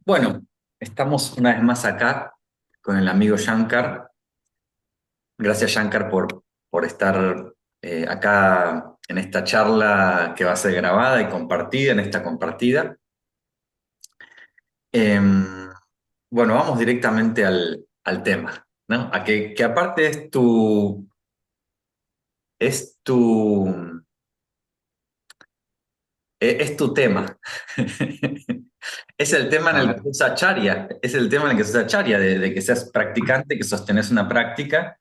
Bueno, estamos una vez más acá con el amigo Shankar. Gracias, Shankar, por estar acá en esta charla que va a ser grabada y compartida, en esta compartida. Em, bueno, vamos directamente al tema, ¿no? Que aparte es tu, es tu tema. Es el tema en el que se Claro. usa Acharya, es el tema en el que se usa Acharya, de que seas practicante, que sostenes una práctica.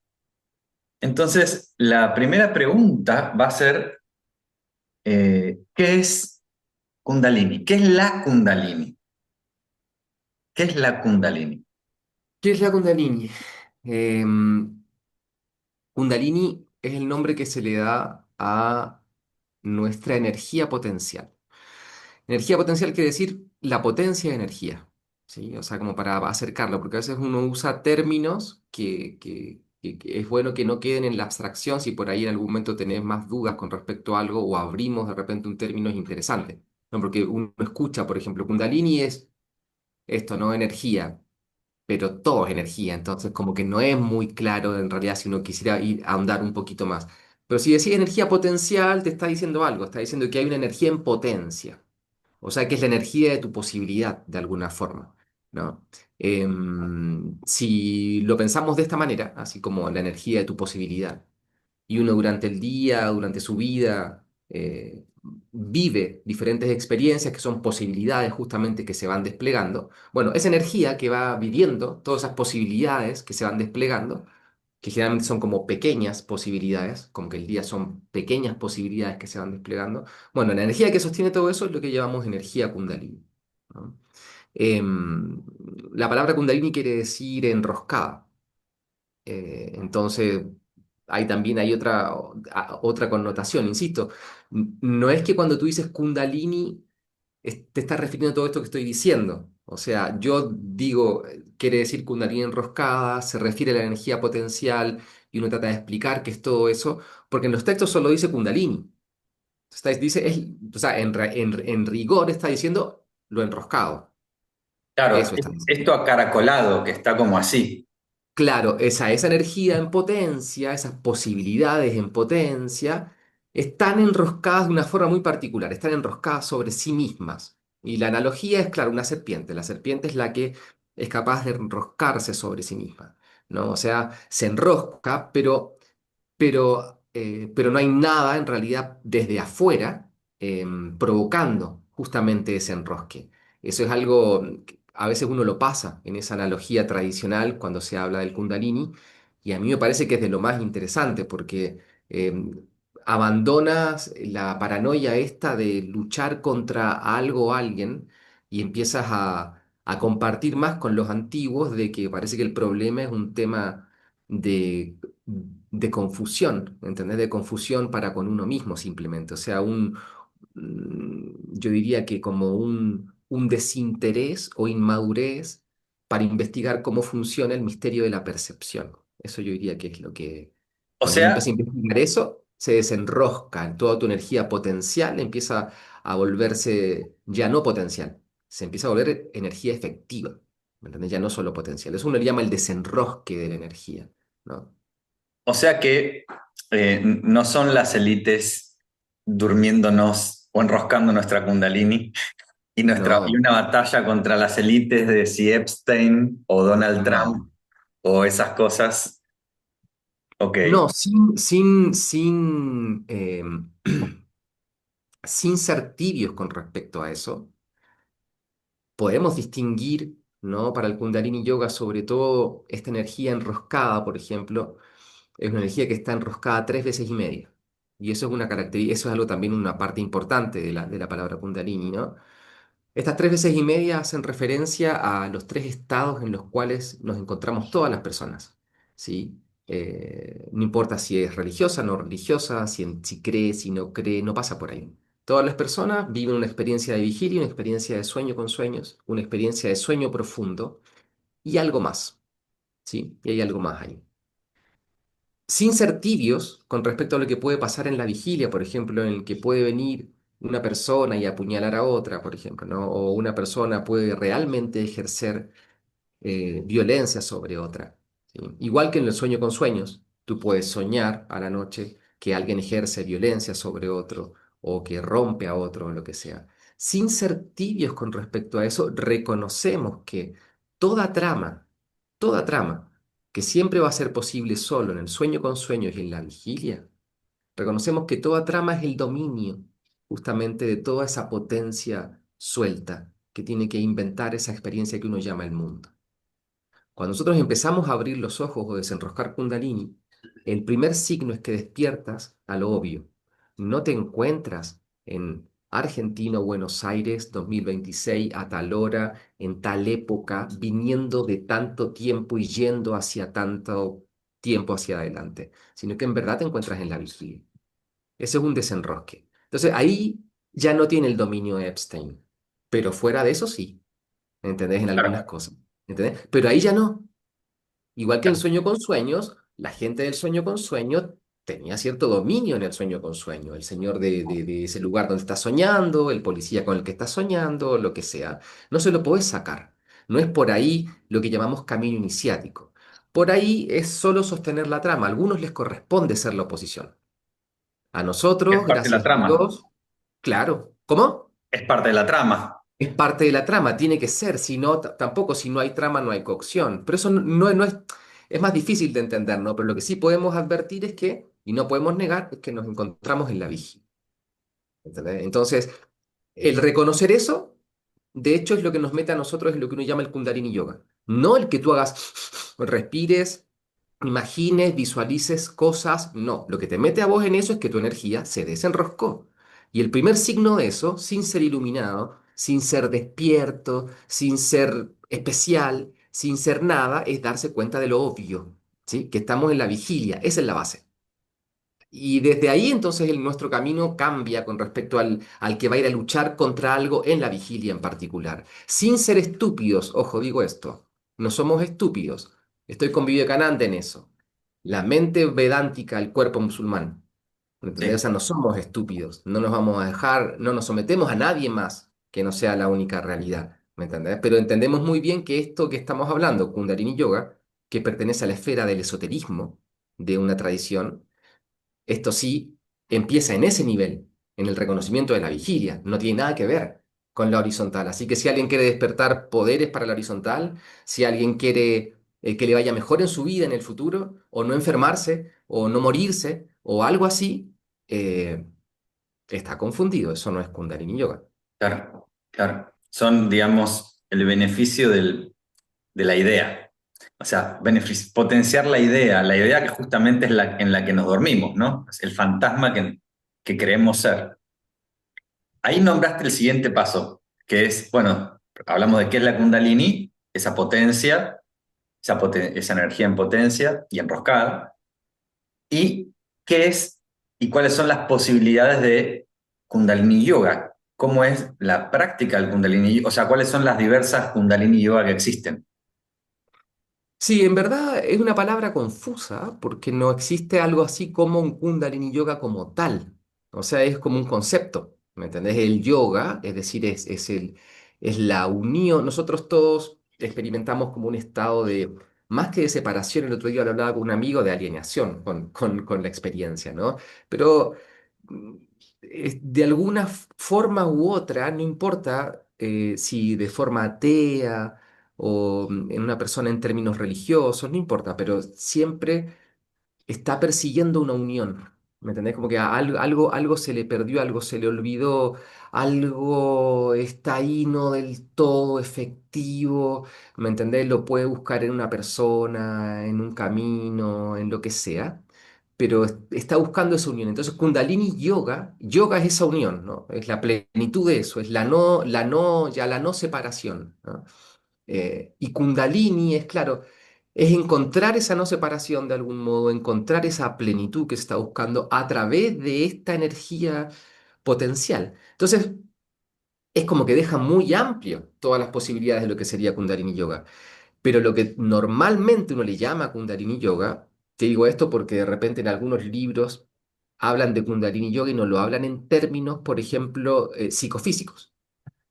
Entonces, la primera pregunta va a ser, ¿qué es Kundalini? ¿Qué es la Kundalini? ¿Qué es la Kundalini? ¿Qué es la Kundalini? Kundalini es el nombre que se le da a nuestra energía potencial. Energía potencial quiere decir la potencia de energía, ¿sí? O sea, como para acercarlo, porque a veces uno usa términos que es bueno que no queden en la abstracción si por ahí en algún momento tenés más dudas con respecto a algo o abrimos de repente un término es interesante, ¿no? Porque uno escucha, por ejemplo, Kundalini es esto, ¿no? Energía. Pero todo es energía, entonces como que no es muy claro en realidad si uno quisiera ir a ahondar un poquito más. Pero si decís energía potencial, te está diciendo algo, está diciendo que hay una energía en potencia, o sea que es la energía de tu posibilidad de alguna forma, ¿no? Si lo pensamos de esta manera, así como la energía de tu posibilidad, y uno durante el día, durante su vida, vive diferentes experiencias que son posibilidades justamente que se van desplegando. Bueno, esa energía que va viviendo, todas esas posibilidades que se van desplegando, que generalmente son como pequeñas posibilidades, como que el día son pequeñas posibilidades que se van desplegando. Bueno, la energía que sostiene todo eso es lo que llamamos energía Kundalini, ¿no? La palabra Kundalini quiere decir enroscada. Entonces, ahí también hay otra connotación, insisto. No es que cuando tú dices Kundalini te estás refiriendo a todo esto que estoy diciendo. O sea, yo digo, quiere decir Kundalini enroscada, se refiere a la energía potencial y uno trata de explicar qué es todo eso, porque en los textos solo dice Kundalini. Dice, o sea, en rigor está diciendo lo enroscado. Claro, Eso está esto diciendo. acaracolado, que está como así. Claro, esa energía en potencia, esas posibilidades en potencia, están enroscadas de una forma muy particular, están enroscadas sobre sí mismas. Y la analogía es, claro, una serpiente. La serpiente es la que es capaz de enroscarse sobre sí misma, ¿no? O sea, se enrosca, pero no hay nada en realidad desde afuera provocando justamente ese enrosque. Eso es algo que a veces uno lo pasa en esa analogía tradicional cuando se habla del Kundalini, y a mí me parece que es de lo más interesante porque em, abandonas la paranoia esta de luchar contra algo o alguien y empiezas a compartir más con los antiguos de que parece que el problema es un tema de de confusión, ¿entendés? De confusión para con uno mismo simplemente. O sea, yo diría que como un desinterés o inmadurez para investigar cómo funciona el misterio de la percepción. Eso yo diría que es lo que, O cuando uno sea, empieza a investigar eso, se desenrosca, toda tu energía potencial empieza a volverse ya no potencial, se empieza a volver energía efectiva. ¿Me entendés? Ya no solo potencial. Eso uno le llama el desenrosque de la energía, ¿no? o sea que no son las élites durmiéndonos o enroscando nuestra Kundalini y No, una batalla contra las élites de si Epstein o Donald Trump no. o esas cosas. Ok. No, sin ser tibios con respecto a eso, podemos distinguir, ¿no? Para el Kundalini Yoga, sobre todo esta energía enroscada, por ejemplo, es una energía que está enroscada 3 veces y media. Y eso es una característica, eso es algo también una parte importante de la palabra Kundalini, ¿no? Estas 3 veces y media hacen referencia a los tres estados en los cuales nos encontramos todas las personas, ¿sí? No importa si es religiosa, no religiosa, si cree, si no cree, no pasa por ahí. Todas las personas viven una experiencia de vigilia, una experiencia de sueño con sueños, una experiencia de sueño profundo y algo más, ¿sí? Y hay algo más ahí. Sin ser tibios con respecto a lo que puede pasar en la vigilia, por ejemplo, en el que puede venir. una persona y apuñalar a otra, por ejemplo, ¿no? O una persona puede realmente ejercer violencia sobre otra. ¿Sí? Igual que en el sueño con sueños, tú puedes soñar a la noche que alguien ejerce violencia sobre otro o que rompe a otro o lo que sea. Sin ser tibios con respecto a eso, reconocemos que toda toda trama, que siempre va a ser posible solo en el sueño con sueños y en la vigilia, reconocemos que toda trama es el dominio justamente de toda esa potencia suelta que tiene que inventar esa experiencia que uno llama el mundo. Cuando nosotros empezamos a abrir los ojos o desenroscar Kundalini, el primer signo es que despiertas a lo obvio. No te encuentras en Argentina o Buenos Aires 2026 a tal hora, en tal época, viniendo de tanto tiempo y yendo hacia tanto tiempo hacia adelante, sino que en verdad te encuentras en la vigilia. Ese es un desenrosque. Entonces ahí ya no tiene el dominio Epstein, pero fuera de eso sí, ¿entendés? En algunas Claro, cosas, ¿entendés? Pero ahí ya no. Igual que en Sueño con Sueños, la gente del Sueño con Sueños tenía cierto dominio en el Sueño con Sueño. El señor de ese lugar donde está soñando, el policía con el que está soñando, lo que sea. No se lo podés sacar. No es por ahí lo que llamamos camino iniciático. Por ahí es solo sostener la trama. A algunos les corresponde ser la oposición. A es nosotros, parte de la gracias a trama, Dios, claro. ¿Cómo? es parte de la trama. Es parte de la trama, tiene que ser, si no, tampoco si no hay trama no hay cocción. Pero eso no es más difícil de entender, ¿no? Pero lo que sí podemos advertir es que, y no podemos negar, es que nos encontramos en la vigilia. ¿Entendés? Entonces, el reconocer eso, de hecho, es lo que nos mete a nosotros, es lo que uno llama el Kundalini Yoga. No el que tú hagas, respires, imagines, visualices cosas, no. Lo que te mete a vos en eso es que tu energía se desenroscó. Y el primer signo de eso, sin ser iluminado, sin ser despierto, sin ser especial, sin ser nada, es darse cuenta de lo obvio, ¿sí? Que estamos en la vigilia, esa es la base. Y desde ahí entonces nuestro camino cambia con respecto al que va a ir a luchar contra algo en la vigilia en particular. Sin ser estúpidos, ojo, digo esto, no somos estúpidos. Estoy con Vivekananda en eso. La mente vedántica, el cuerpo musulmán. ¿Entendés? O Sí, sea, no somos estúpidos. No nos vamos a dejar, no nos sometemos a nadie más que no sea la única realidad. ¿Me entendés? Pero entendemos muy bien que esto que estamos hablando, Kundalini Yoga, que pertenece a la esfera del esoterismo de una tradición, esto sí empieza en ese nivel, en el reconocimiento de la vigilia, no tiene nada que ver con la horizontal. Así que si alguien quiere despertar poderes para la horizontal, si alguien quiere que le vaya mejor en su vida en el futuro, o no enfermarse, o no morirse, o algo así, eh, está confundido. Eso no es Kundalini Yoga. claro, claro. Son, digamos, el beneficio de la idea. O sea, potenciar la idea que justamente es la en la que nos dormimos, ¿no? Es el fantasma que creemos ser. Ahí nombraste el siguiente paso, que es, bueno, hablamos de qué es la Kundalini, esa potencia, esa energía en potencia y enroscada, y qué es y cuáles son las posibilidades de Kundalini Yoga, cómo es la práctica del Kundalini, o sea, cuáles son las diversas Kundalini Yoga que existen. Sí, en verdad es una palabra confusa porque no existe algo así como un Kundalini Yoga como tal. O sea, es como un concepto, ¿me entendés? El yoga, es decir, es la unión. Nosotros todos experimentamos como un estado de, más que de separación, el otro día lo hablaba con un amigo, de alienación con la experiencia, ¿no? Pero mm, de alguna forma u otra, no importa si de forma atea o en una persona en términos religiosos, no importa, pero siempre está persiguiendo una unión. ¿Me entendés? Como que algo se le perdió, algo se le olvidó, algo está ahí no del todo efectivo. ¿Me entendés? Lo puede buscar en una persona, en un camino, en lo que sea, pero está buscando esa unión. Entonces, Kundalini Yoga, yoga es esa unión, ¿no? Es la plenitud de eso, es ya la no separación, ¿no? Y Kundalini es, claro, es encontrar esa no separación de algún modo, encontrar esa plenitud que se está buscando a través de esta energía potencial. Entonces, es como que deja muy amplio todas las posibilidades de lo que sería Kundalini Yoga. Pero lo que normalmente uno le llama Kundalini Yoga, te digo esto porque de repente en algunos libros hablan de Kundalini Yoga y no lo hablan en términos, por ejemplo, psicofísicos,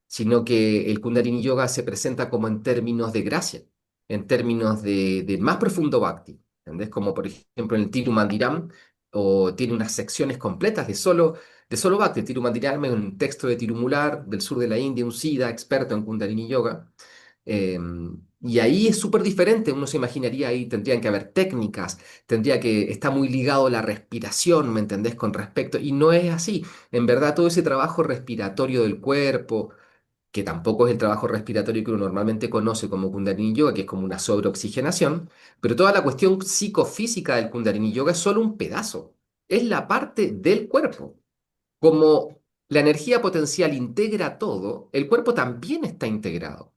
sino que el Kundalini Yoga se presenta como en términos de gracia, en términos de más profundo bhakti, ¿entendés? Como por ejemplo en el Tirumandiram, o tiene unas secciones completas de solo bhakti. El Tirumandiram es un texto de Tirumular, del sur de la India, un Siddha experto en Kundalini Yoga. Eh, y ahí es súper diferente, uno se imaginaría ahí tendrían que haber técnicas, está muy ligado a la respiración, ¿me entendés? Con respecto, y no es así. En verdad, todo ese trabajo respiratorio del cuerpo, que tampoco es el trabajo respiratorio que uno normalmente conoce como Kundalini Yoga, que es como una sobreoxigenación, pero toda la cuestión psicofísica del Kundalini Yoga es solo un pedazo, es la parte del cuerpo. Como la energía potencial integra todo, el cuerpo también está integrado.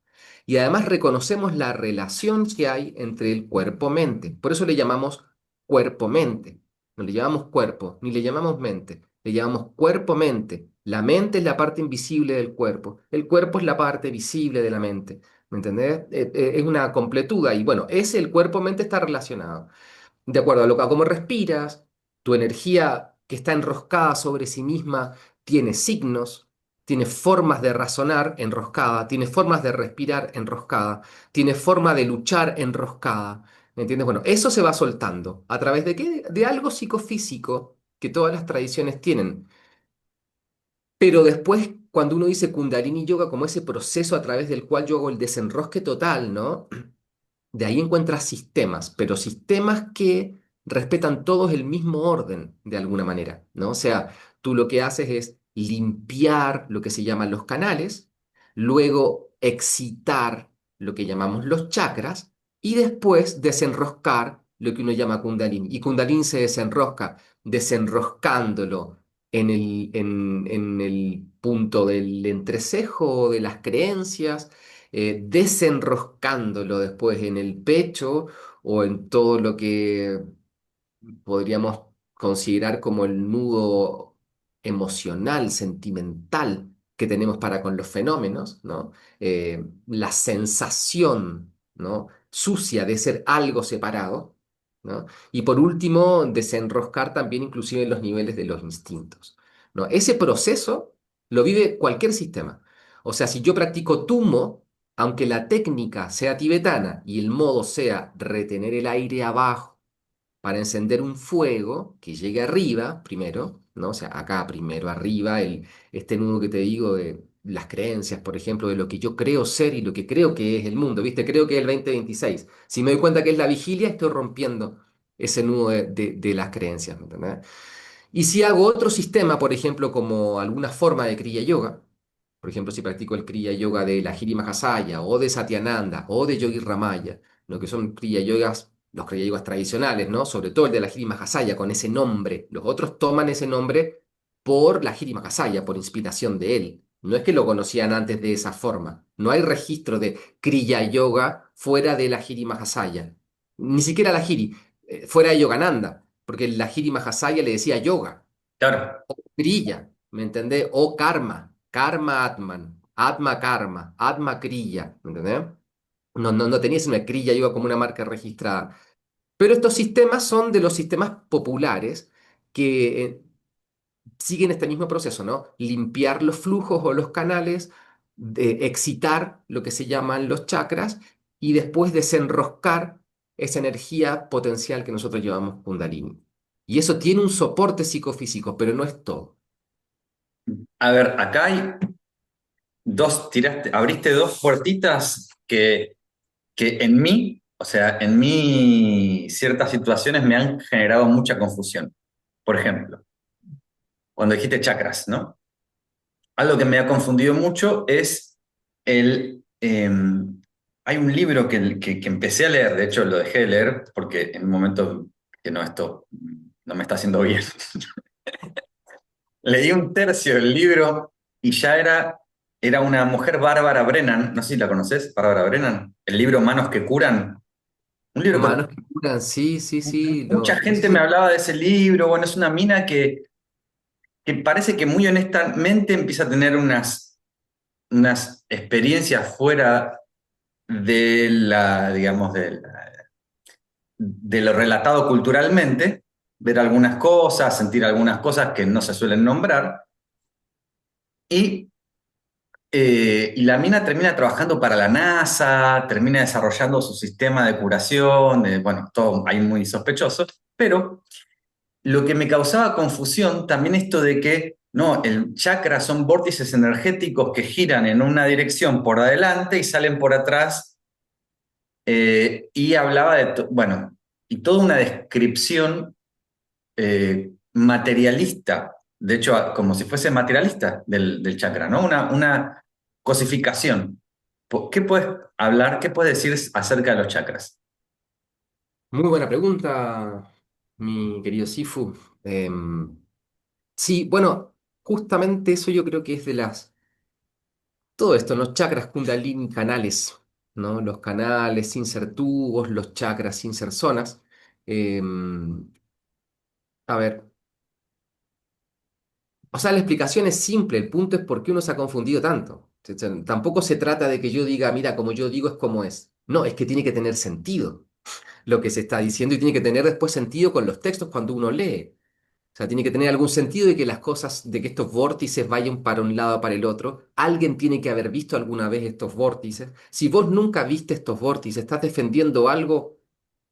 Y además reconocemos la relación que hay entre el cuerpo-mente. Por eso le llamamos cuerpo-mente. No le llamamos cuerpo, ni le llamamos mente. Le llamamos cuerpo-mente. La mente es la parte invisible del cuerpo. El cuerpo es la parte visible de la mente. ¿Me entendés? Es una completuda. Y bueno, ese el cuerpo-mente está relacionado de acuerdo a cómo respiras, tu energía que está enroscada sobre sí misma tiene signos, tiene formas de razonar enroscada, tiene formas de respirar enroscada, tiene forma de luchar enroscada. ¿Me entiendes? Bueno, eso se va soltando. ¿A través de qué? De algo psicofísico que todas las tradiciones tienen. Pero después, cuando uno dice Kundalini Yoga, como ese proceso a través del cual yo hago el desenrosque total, ¿no? De ahí encuentras sistemas, pero sistemas que respetan todos el mismo orden de alguna manera, ¿no? O sea, tú lo que haces es limpiar lo que se llaman los canales, luego excitar lo que llamamos los chakras y después desenroscar lo que uno llama Kundalini. Y Kundalini se desenrosca desenroscándolo en el punto del entrecejo de las creencias, desenroscándolo después en el pecho o en todo lo que podríamos considerar como el nudo emocional, sentimental que tenemos para con los fenómenos, ¿no? La sensación, ¿no? Sucia de ser algo separado, ¿no? Y por último, desenroscar también inclusive los niveles de los instintos, ¿no? Ese proceso lo vive cualquier sistema. O sea, si yo practico Tumo, aunque la técnica sea tibetana y el modo sea retener el aire abajo, para encender un fuego que llegue arriba primero, ¿no? O sea, acá primero arriba, este nudo que te digo de las creencias, por ejemplo, de lo que yo creo ser y lo que creo que es el mundo, ¿viste? Creo que es el 2026. Si me doy cuenta que es la vigilia, estoy rompiendo ese nudo de las creencias, ¿me entendés? Y si hago otro sistema, por ejemplo, como alguna forma de Kriya Yoga, por ejemplo, si practico el Kriya Yoga de Lahiri Mahasaya o de Satyananda o de Yogi Ramaya, lo que son Kriya Yogas, los Kriya Yogas tradicionales, ¿no? Sobre todo el de Lahiri Mahasaya con ese nombre. Los otros toman ese nombre por Lahiri Mahasaya, por inspiración de él. No es que lo conocían antes de esa forma. No hay registro de Kriya Yoga fuera de Lahiri Mahasaya. Ni siquiera Lahiri, fuera de Yogananda, porque el Lahiri Mahasaya le decía yoga. Claro, Kriya, ¿me entendés? O karma, karma atman, atma karma, atma kriya, ¿me entendés? No tenía una kriya, iba como una marca registrada. Pero estos sistemas son de los sistemas populares que siguen este mismo proceso, ¿no? Limpiar los flujos o los canales, excitar lo que se llaman los chakras y después desenroscar esa energía potencial que nosotros llamamos Kundalini. Y eso tiene un soporte psicofísico, pero no es todo. a ver, acá hay abriste dos puertitas que en mí, o sea, en mí ciertas situaciones me han generado mucha confusión. Por ejemplo, cuando dijiste chakras, ¿no? Algo que me ha confundido mucho es hay un libro que empecé a leer, de hecho lo dejé de leer porque en un momento que no, esto no me está haciendo bien. Leí un tercio del libro y ya era una mujer, Bárbara Brennan, no sé si la conoces, Bárbara Brennan, el libro Manos que curan, un libro con Manos que curan, sí, sí, sí. mucha gente me hablaba de ese libro. Bueno, es una mina que parece que muy honestamente empieza a tener unas experiencias fuera digamos, de lo relatado culturalmente, ver algunas cosas, sentir algunas cosas que no se suelen nombrar, y, y la mina termina trabajando para la NASA, termina desarrollando su sistema de curación, bueno, todo ahí muy sospechoso, pero lo que me causaba confusión también esto de que, no, el chakra son vórtices energéticos que giran en una dirección por adelante y salen por atrás, y hablaba de, bueno, y toda una descripción materialista, de hecho, como si fuese materialista del chakra, ¿no? Una cosificación. ¿Qué puedes hablar, qué puedes decir acerca de los chakras? Muy buena pregunta, mi querido Sifu. Em, sí, bueno, justamente eso yo creo que es de las... Todo esto, los chakras Kundalini canales, ¿no? Los canales sin ser tubos, los chakras sin ser zonas. Em, a ver, o sea, la explicación es simple, el punto es por qué uno se ha confundido tanto. Tampoco se trata de que yo diga, mira, como yo digo es como es. No, es que tiene que tener sentido lo que se está diciendo y tiene que tener después sentido con los textos cuando uno lee. O sea, tiene que tener algún sentido de que las cosas, de que estos vórtices vayan para un lado o para el otro. Alguien tiene que haber visto alguna vez estos vórtices. Si vos nunca viste estos vórtices, estás defendiendo algo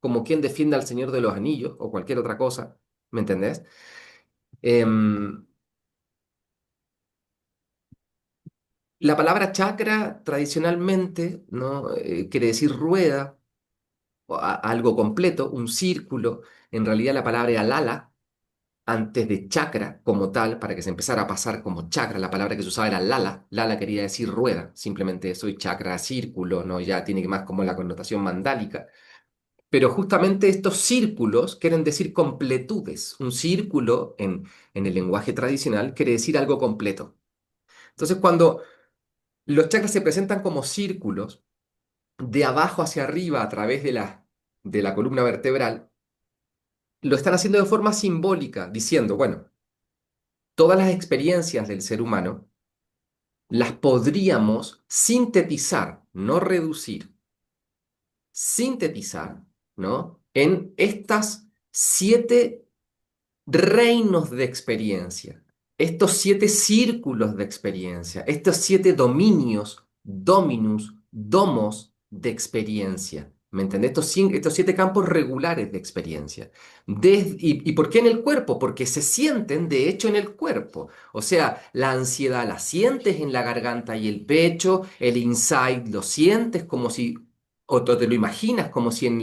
como quien defiende al Señor de los Anillos o cualquier otra cosa, ¿me entendés? Em, la palabra chakra tradicionalmente, ¿no? Quiere decir rueda, o algo completo, un círculo. En realidad la palabra era lala antes de chakra como tal, para que se empezara a pasar como chakra, la palabra que se usaba era lala. Lala quería decir rueda, simplemente eso, y chakra círculo, ¿no? Ya tiene más como la connotación mandálica. Pero justamente estos círculos quieren decir completudes. Un círculo en el lenguaje tradicional quiere decir algo completo. Entonces, cuando los chakras se presentan como círculos, de abajo hacia arriba a través de la columna vertebral, lo están haciendo de forma simbólica, diciendo, bueno, todas las experiencias del ser humano las podríamos sintetizar, no reducir, sintetizar, ¿no? En estas 7 reinos de experiencia, estos 7 círculos de experiencia, estos 7 dominios, dominus, domos de experiencia. ¿Me entendés? Estos 7 campos regulares de experiencia. ¿Y por qué en el cuerpo? Porque se sienten, de hecho, en el cuerpo. O sea, la ansiedad la sientes en la garganta y el pecho, el insight lo sientes como si, o te lo imaginas como si en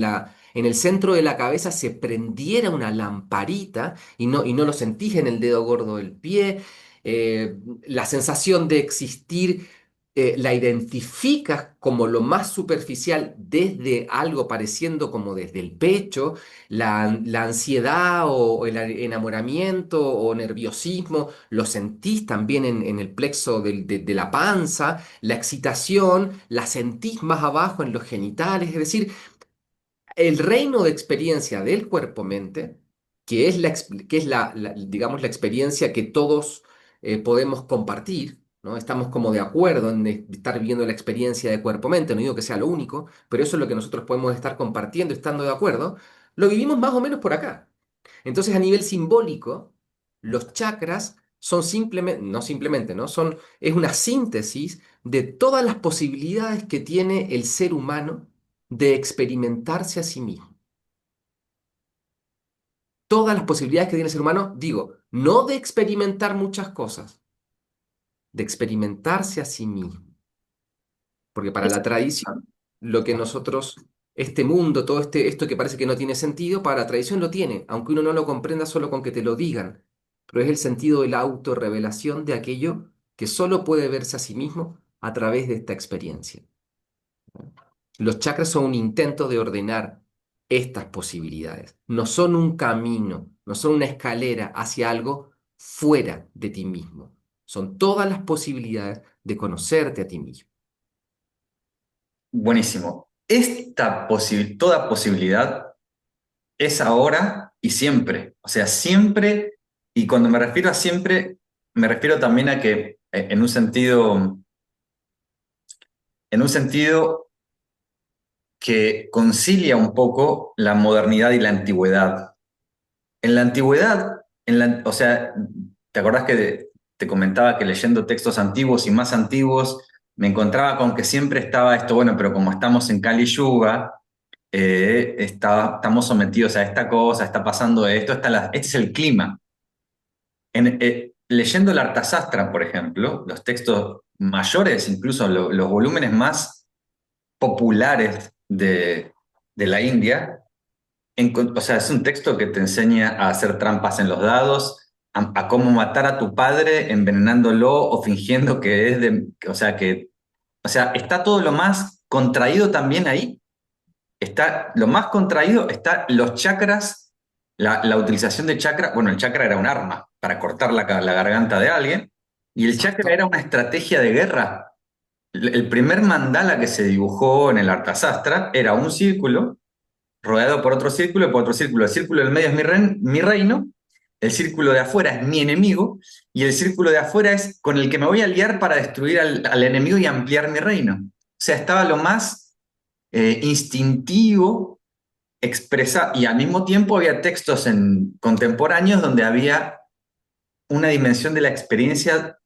el centro de la cabeza se prendiera una lamparita y no lo sentís en el dedo gordo del pie. La sensación de existir la identificas como lo más superficial desde algo pareciendo como desde el pecho, la ansiedad o el enamoramiento o nerviosismo lo sentís también en el plexo de la panza, la excitación la sentís más abajo en los genitales, es decir, el reino de experiencia del cuerpo-mente, que es digamos, la experiencia que todos podemos compartir, ¿no? Estamos como de acuerdo en estar viviendo la experiencia de cuerpo-mente, no digo que sea lo único, pero eso es lo que nosotros podemos estar compartiendo, estando de acuerdo, lo vivimos más o menos por acá. Entonces, a nivel simbólico, los chakras son simplemente, no simplemente, ¿no? Es una síntesis de todas las posibilidades que tiene el ser humano de experimentarse a sí mismo. Todas las posibilidades que tiene el ser humano, digo, no de experimentar muchas cosas, de experimentarse a sí mismo. Porque para la tradición, lo que nosotros, este mundo, esto que parece que no tiene sentido, para la tradición lo tiene, aunque uno no lo comprenda solo con que te lo digan. Pero es el sentido de la autorrevelación de aquello que solo puede verse a sí mismo a través de esta experiencia. Los chakras son un intento de ordenar estas posibilidades. No son un camino, no son una escalera hacia algo fuera de ti mismo. Son todas las posibilidades de conocerte a ti mismo. Buenísimo. Toda posibilidad es ahora y siempre. O sea, siempre, y cuando me refiero a siempre, me refiero también a que en un sentido que concilia un poco la modernidad y la antigüedad. En la antigüedad, o sea, ¿te acordás que te comentaba que leyendo textos antiguos y más antiguos me encontraba con que siempre estaba esto, bueno, pero como estamos en Kali Yuga, estamos sometidos a esta cosa, está pasando esto, este es el clima. Leyendo el Arthasastra, por ejemplo, los textos mayores, incluso los volúmenes más populares de la India, o sea, es un texto que te enseña a hacer trampas en los dados, a cómo matar a tu padre envenenándolo o fingiendo que es de, o sea, está todo lo más contraído también ahí. Está lo más contraído, está los chakras, la utilización de chakra. Bueno, el chakra era un arma para cortar la garganta de alguien, y el chakra Exacto. era una estrategia de guerra. El primer mandala que se dibujó en el Arthasastra era un círculo rodeado por otro círculo y por otro círculo. El círculo del medio es mi reino, el círculo de afuera es mi enemigo, y el círculo de afuera es con el que me voy a aliar para destruir al enemigo y ampliar mi reino. O sea, estaba lo más instintivo, expresa, y al mismo tiempo había textos contemporáneos donde había una dimensión de la experiencia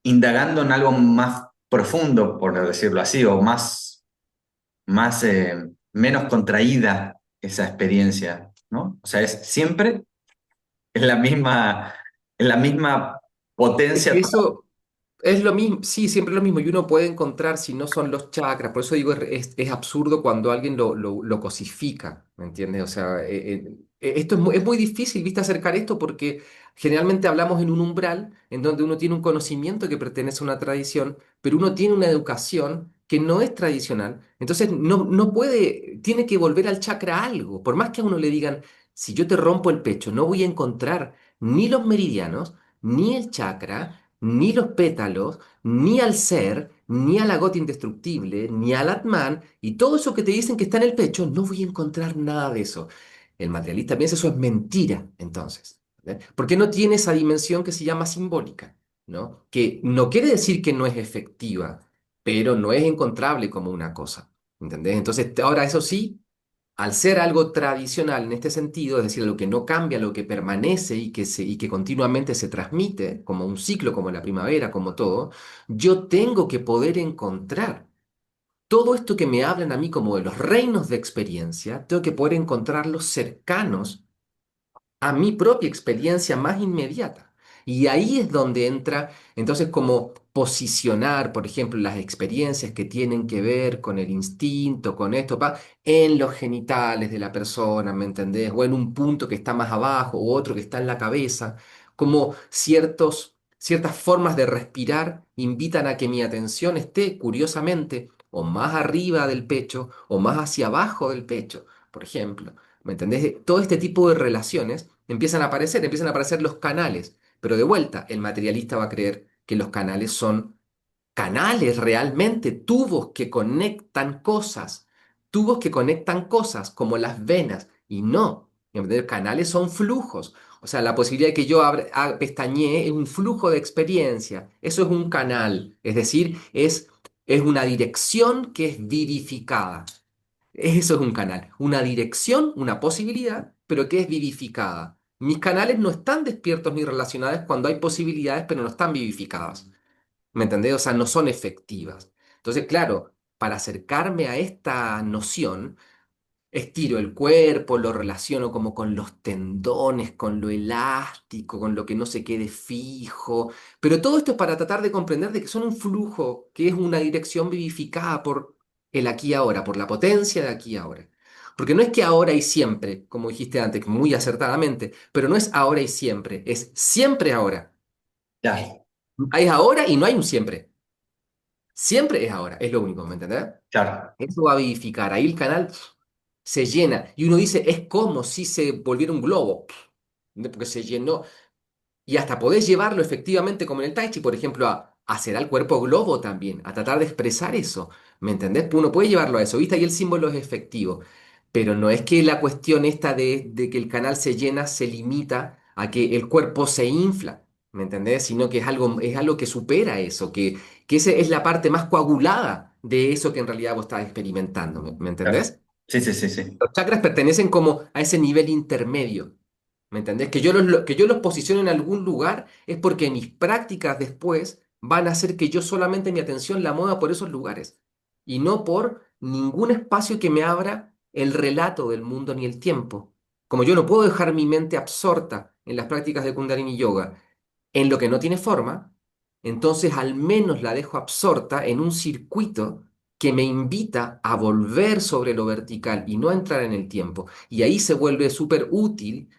indagando en algo más profundo, por decirlo así, o menos contraída esa experiencia, ¿no? O sea, es siempre en la misma Es potencia. que eso es lo mismo, sí, siempre lo mismo, y uno puede encontrar si no son los chakras, por eso digo, es absurdo cuando alguien lo cosifica, ¿me entiendes? O sea, esto es muy difícil, ¿viste? Acercar esto porque generalmente hablamos en un umbral en donde uno tiene un conocimiento que pertenece a una tradición, pero uno tiene una educación que no es tradicional, entonces no puede, tiene que volver al chakra algo, por más que a uno le digan, si yo te rompo el pecho, no voy a encontrar ni los meridianos, ni el chakra, ni los pétalos, ni al ser, ni a la gota indestructible, ni al Atman, y todo eso que te dicen que está en el pecho, no voy a encontrar nada de eso. El materialista piensa eso es mentira, entonces, ¿eh? Porque no tiene esa dimensión que se llama simbólica, ¿no? Que no quiere decir que no es efectiva, pero no es encontrable como una cosa, ¿entendés? Entonces, ahora eso sí, al ser algo tradicional en este sentido, es decir, lo que no cambia, lo que permanece y que continuamente se transmite, como un ciclo, como la primavera, como todo, yo tengo que poder encontrar todo esto que me hablan a mí como de los reinos de experiencia, tengo que poder encontrarlos cercanos a mi propia experiencia más inmediata. Y ahí es donde entra, entonces, como posicionar, por ejemplo, las experiencias que tienen que ver con el instinto, con esto, en los genitales de la persona, ¿me entendés? O en un punto que está más abajo, o otro que está en la cabeza, como ciertas formas de respirar invitan a que mi atención esté, curiosamente, o más arriba del pecho, o más hacia abajo del pecho, por ejemplo. ¿Me entendés? Todo este tipo de relaciones empiezan a aparecer los canales, pero de vuelta, el materialista va a creer que los canales son canales realmente, tubos que conectan cosas como las venas, y no, ¿me entendés? Canales son flujos, o sea, la posibilidad de que yo pestañee es un flujo de experiencia, eso es un canal, es decir, es una dirección que es vivificada. Eso es un canal, una dirección, una posibilidad, pero que es vivificada. Mis canales no están despiertos ni relacionados cuando hay posibilidades, pero no están vivificadas. ¿Me entendés? O sea, no son efectivas. Entonces, claro, para acercarme a esta noción, estiro el cuerpo, lo relaciono como con los tendones, con lo elástico, con lo que no se quede fijo. Pero todo esto es para tratar de comprender de que son un flujo, que es una dirección vivificada por el aquí y ahora, por la potencia de aquí y ahora. Porque no es que ahora y siempre, como dijiste antes, muy acertadamente, pero no es ahora y siempre, es siempre ahora. Ya, Hay ahora y no hay un siempre. Siempre es ahora, es lo único, ¿me entendés? claro, Eso va a vivificar. Ahí el canal se llena. Y uno dice, es como si se volviera un globo, porque se llenó. Y hasta podés llevarlo efectivamente como en el Tai Chi, por ejemplo, a hacer al cuerpo globo también, a tratar de expresar eso. ¿Me entendés? Uno puede llevarlo a eso, ¿viste? Y el símbolo es efectivo. Pero no es que la cuestión esta de que el canal se llena se limita a que el cuerpo se infla, ¿me entendés? Sino que es algo que supera eso, que esa es la parte más coagulada de eso que en realidad vos estás experimentando, ¿me claro. entendés? Sí, sí, sí, sí. Los chakras pertenecen como a ese nivel intermedio. ¿Me entendés? Que yo los posiciono en algún lugar es porque mis prácticas después van a hacer que yo solamente mi atención la mueva por esos lugares y no por ningún espacio que me abra el relato del mundo ni el tiempo. Como yo no puedo dejar mi mente absorta en las prácticas de Kundalini Yoga en lo que no tiene forma, entonces al menos la dejo absorta en un circuito que me invita a volver sobre lo vertical y no a entrar en el tiempo. Y ahí se vuelve súper útil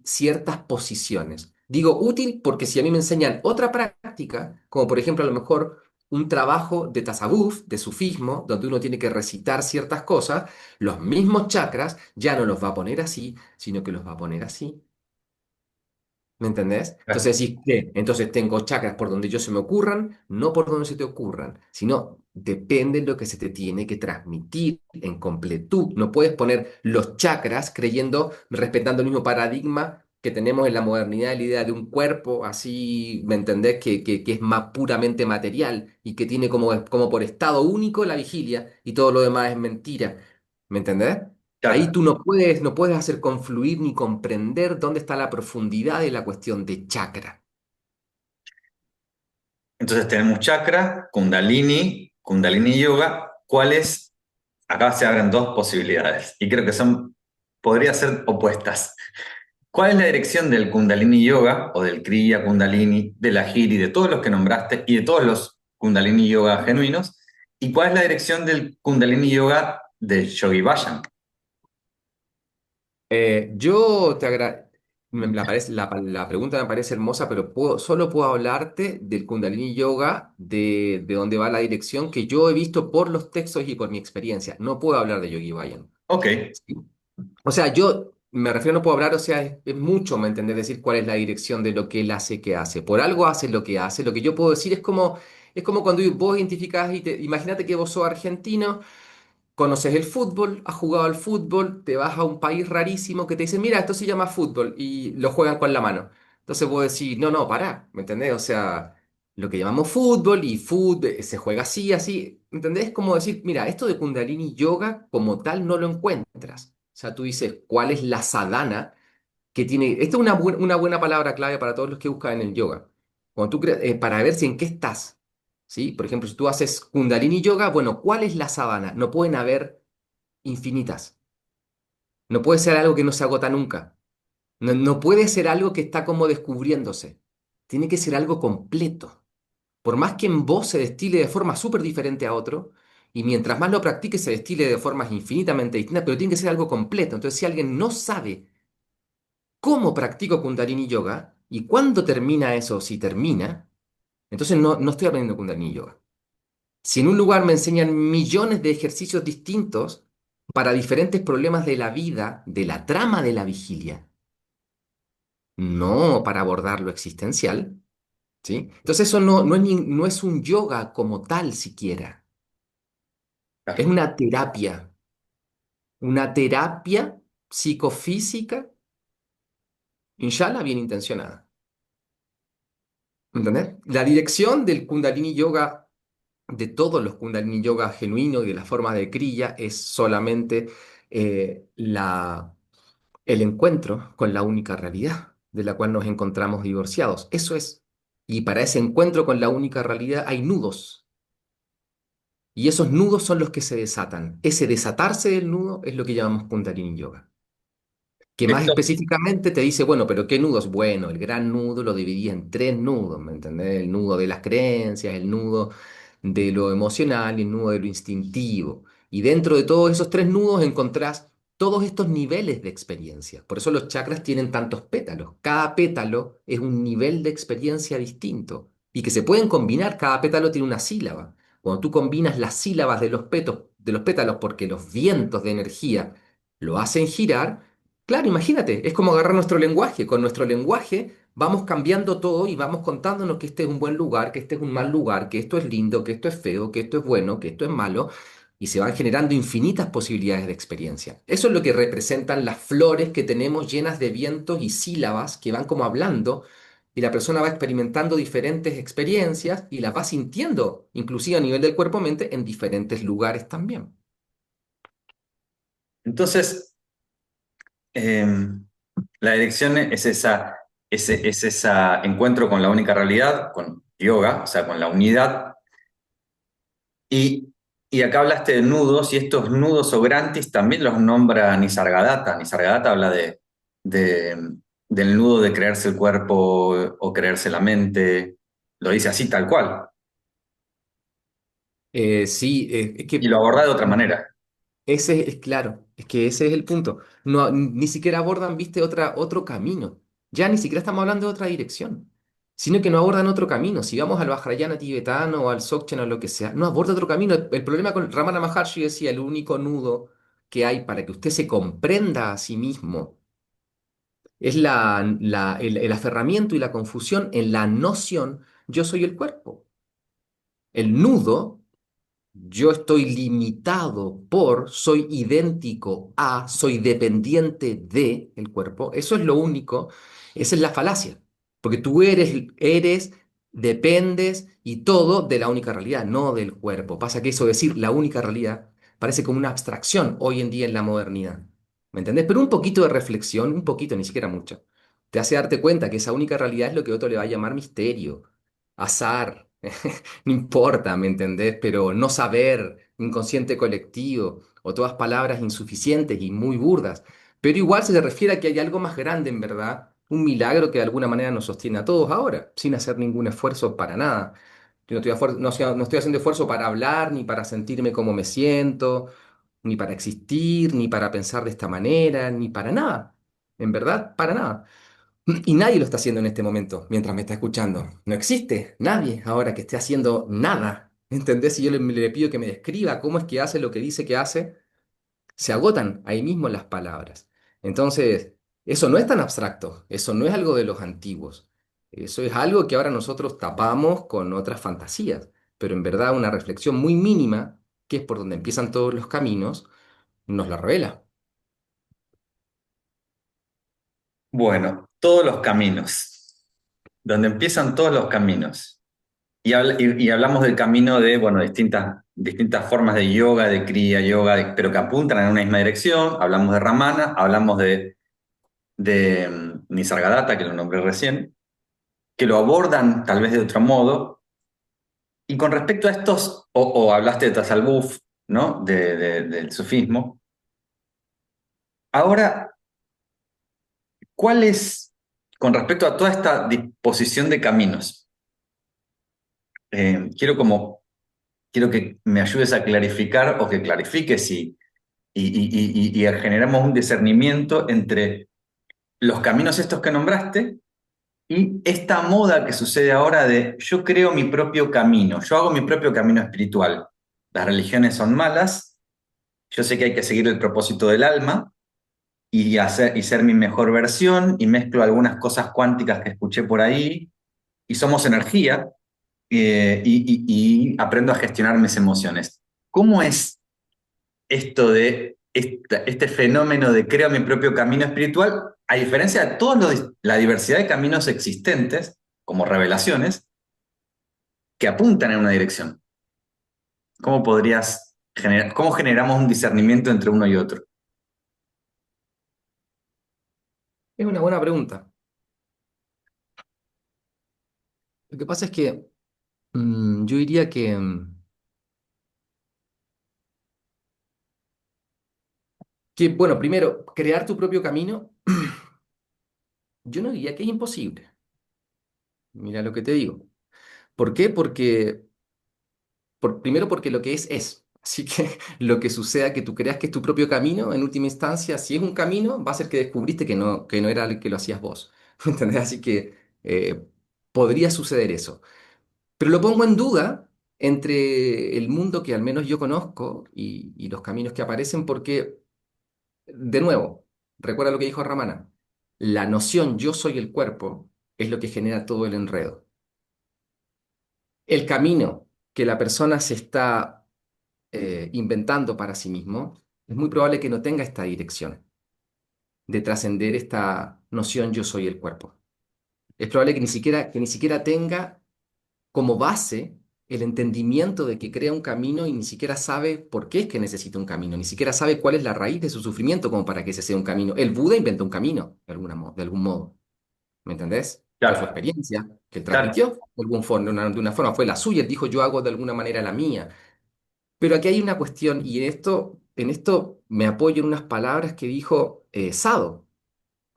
ciertas posiciones. Digo útil porque si a mí me enseñan otra práctica, como por ejemplo a lo mejor un trabajo de tasawuf, de sufismo, donde uno tiene que recitar ciertas cosas, los mismos chakras ya no los va a poner así, sino que los va a poner así. ¿Me entendés? Claro. Entonces decís, ¿qué? Entonces tengo chakras por donde yo se me ocurran, no por donde se te ocurran, sino depende de lo que se te tiene que transmitir en completud. No puedes poner los chakras creyendo, respetando el mismo paradigma que tenemos en la modernidad, la idea de un cuerpo así, ¿me entendés? Que es más puramente material y que tiene como por estado único la vigilia y todo lo demás es mentira. ¿Me entendés? Ahí Claro. tú no puedes hacer confluir ni comprender dónde está la profundidad de la cuestión de chakra. Entonces tenemos chakra, Kundalini, Kundalini Yoga. ¿Cuáles? Acá se abren dos posibilidades y creo que son, podría ser opuestas. ¿Cuál es la dirección del Kundalini Yoga o del Kriya Kundalini, del Ahiri, de todos los que nombraste y de todos los Kundalini Yoga genuinos? ¿Y cuál es la dirección del Kundalini Yoga de Yogi Bhajan? Yo te agradezco. La pregunta me parece hermosa, pero solo puedo hablarte del Kundalini Yoga, de dónde va la dirección que yo he visto por los textos y por mi experiencia. No puedo hablar de Yogi Bayan. Ok, ¿Sí? O sea, yo me refiero, no puedo hablar, o sea, es mucho, ¿me entendés? Decir cuál es la dirección de lo que él hace, que hace. Por algo hace lo que hace. Lo que yo puedo decir es como cuando vos identificás imagínate que vos sos argentino. Conoces el fútbol, has jugado al fútbol, te vas a un país rarísimo que te dice, mira, esto se llama fútbol y lo juegan con la mano. Entonces puedo decir, no, no, pará, ¿me entendés? O sea, lo que llamamos fútbol y fútbol se juega así, así, ¿me entendés? Es como decir, mira, esto de Kundalini Yoga como tal no lo encuentras. O sea, tú dices, ¿cuál es la sadhana que tiene? Esta es una buena palabra clave para todos los que buscan en el yoga. Cuando para ver si en qué estás. ¿Sí? Por ejemplo, si tú haces Kundalini Yoga, bueno, ¿cuál es la sadhana? No pueden haber infinitas. No puede ser algo que no se agota nunca. No puede ser algo que está como descubriéndose. Tiene que ser algo completo. Por más que en vos se destile de forma súper diferente a otro, y mientras más lo practiques se destile de formas infinitamente distintas, pero tiene que ser algo completo. Entonces, si alguien no sabe cómo practico Kundalini Yoga y cuándo termina eso, si termina, entonces no estoy aprendiendo Kundalini Yoga. Si en un lugar me enseñan millones de ejercicios distintos para diferentes problemas de la vida, de la trama de la vigilia, no para abordar lo existencial, ¿sí? Entonces eso no es un yoga como tal siquiera, es claro. una terapia psicofísica, inshallah, bien intencionada. ¿Entendés? La dirección del Kundalini Yoga, de todos los Kundalini Yoga genuinos y de la forma de Kriya, es solamente el encuentro con la única realidad de la cual nos encontramos divorciados. Eso es. Y para ese encuentro con la única realidad hay nudos. Y esos nudos son los que se desatan. Ese desatarse del nudo es lo que llamamos Kundalini Yoga. Que más Esto, específicamente te dice, bueno, pero ¿qué nudos? Bueno, el gran nudo lo dividía en tres nudos, ¿me entendés? El nudo de las creencias, el nudo de lo emocional y el nudo de lo instintivo. Y dentro de todos esos tres nudos encontrás todos estos niveles de experiencia. Por eso los chakras tienen tantos pétalos. Cada pétalo es un nivel de experiencia distinto y que se pueden combinar. Cada pétalo tiene una sílaba. Cuando tú combinas las sílabas de los pétalos porque los vientos de energía lo hacen girar. Claro, imagínate, es como agarrar nuestro lenguaje. Con nuestro lenguaje vamos cambiando todo y vamos contándonos que este es un buen lugar, que este es un mal lugar, que esto es lindo, que esto es feo, que esto es bueno, que esto es malo, y se van generando infinitas posibilidades de experiencia. Eso es lo que representan las flores que tenemos llenas de vientos y sílabas que van como hablando, y la persona va experimentando diferentes experiencias y las va sintiendo, inclusive a nivel del cuerpo-mente, en diferentes lugares también. Entonces, eh, la dirección es esa encuentro con la única realidad, con yoga, o sea, con la unidad. Y, y acá hablaste de nudos, y estos nudos o grantis también los nombra Nisargadatta. Nisargadatta habla de- del nudo de creerse el cuerpo o creerse la mente. Lo dice así, tal cual. Sí, es Y que lo aborda de otra manera. ese es claro, es que ese es el punto. No, ni siquiera abordan, viste, otro camino. Ya ni siquiera estamos hablando de otra dirección, sino que no abordan otro camino. Si vamos al Vajrayana tibetano o al Dzogchen o lo que sea, no aborda otro camino. El problema con Ramana Maharshi decía, el único nudo que hay para que usted se comprenda a sí mismo es el aferramiento y la confusión en la noción yo soy el cuerpo. El nudo yo estoy limitado por, soy idéntico a, soy dependiente de el cuerpo. Eso es lo único, esa es la falacia. Porque tú eres, dependes y todo de la única realidad, no del cuerpo. Pasa que eso decir la única realidad parece como una abstracción hoy en día en la modernidad. ¿Me entendés? Pero un poquito de reflexión, un poquito, ni siquiera mucho, te hace darte cuenta que esa única realidad es lo que otro le va a llamar misterio, azar. No importa, ¿me entendés? Pero no saber, inconsciente colectivo, o todas palabras insuficientes y muy burdas. Pero igual se refiere a que hay algo más grande, en verdad, un milagro que de alguna manera nos sostiene a todos ahora, sin hacer ningún esfuerzo para nada. Yo no estoy haciendo esfuerzo para hablar, ni para sentirme como me siento, ni para existir, ni para pensar de esta manera, ni para nada. En verdad, para nada. Y nadie lo está haciendo en este momento, mientras me está escuchando. No existe nadie ahora que esté haciendo nada. ¿Entendés? Si yo le pido que me describa cómo es que hace lo que dice que hace, se agotan ahí mismo las palabras. Entonces, eso no es tan abstracto, eso no es algo de los antiguos. Eso es algo que ahora nosotros tapamos con otras fantasías. Pero en verdad una reflexión muy mínima, que es por donde empiezan todos los caminos, nos la revela. Bueno, todos los caminos, donde empiezan todos los caminos. Y hablamos del camino de, bueno, distintas formas de yoga, de kriya yoga, pero que apuntan en una misma dirección. Hablamos de Ramana, hablamos de Nisargadatta, que lo nombré recién, que lo abordan tal vez de otro modo. Y con respecto a estos, o hablaste de Tasawwuf, ¿no? Del sufismo. Ahora, ¿cuál es, con respecto a toda esta disposición de caminos? Quiero quiero que me ayudes a clarificar o que clarifiques y generamos un discernimiento entre los caminos estos que nombraste y esta moda que sucede ahora de yo creo mi propio camino, yo hago mi propio camino espiritual. Las religiones son malas, yo sé que hay que seguir el propósito del alma y ser mi mejor versión y mezclo algunas cosas cuánticas que escuché por ahí y somos energía y aprendo a gestionar mis emociones. ¿Cómo es esto de este fenómeno de creo mi propio camino espiritual, a diferencia de toda la diversidad de caminos existentes, como revelaciones, que apuntan en una dirección? ¿Cómo cómo generamos un discernimiento entre uno y otro? Es una buena pregunta. Lo que pasa es que yo diría que, bueno, primero, crear tu propio camino, yo no diría que es imposible. Mira lo que te digo. ¿Por qué? Primero porque lo que es. Así que lo que suceda que tú creas que es tu propio camino, en última instancia, si es un camino, va a ser que descubriste que no era el que lo hacías vos. ¿Me entendés? Así que podría suceder eso. Pero lo pongo en duda entre el mundo que al menos yo conozco y los caminos que aparecen porque, de nuevo, recuerda lo que dijo Ramana, la noción yo soy el cuerpo es lo que genera todo el enredo. El camino que la persona se está inventando para sí mismo, es muy probable que no tenga esta dirección de trascender esta noción yo soy el cuerpo. Es probable que ni siquiera tenga como base el entendimiento de que crea un camino y ni siquiera sabe por qué es que necesita un camino, ni siquiera sabe cuál es la raíz de su sufrimiento como para que ese sea un camino. El Buda inventó un camino, de algún modo, ¿me entendés? Fue su Claro, experiencia que él claro. transmitió de una forma, fue la suya, él dijo yo hago de alguna manera la mía. Pero aquí hay una cuestión y en esto me apoyo en unas palabras que dijo Sado,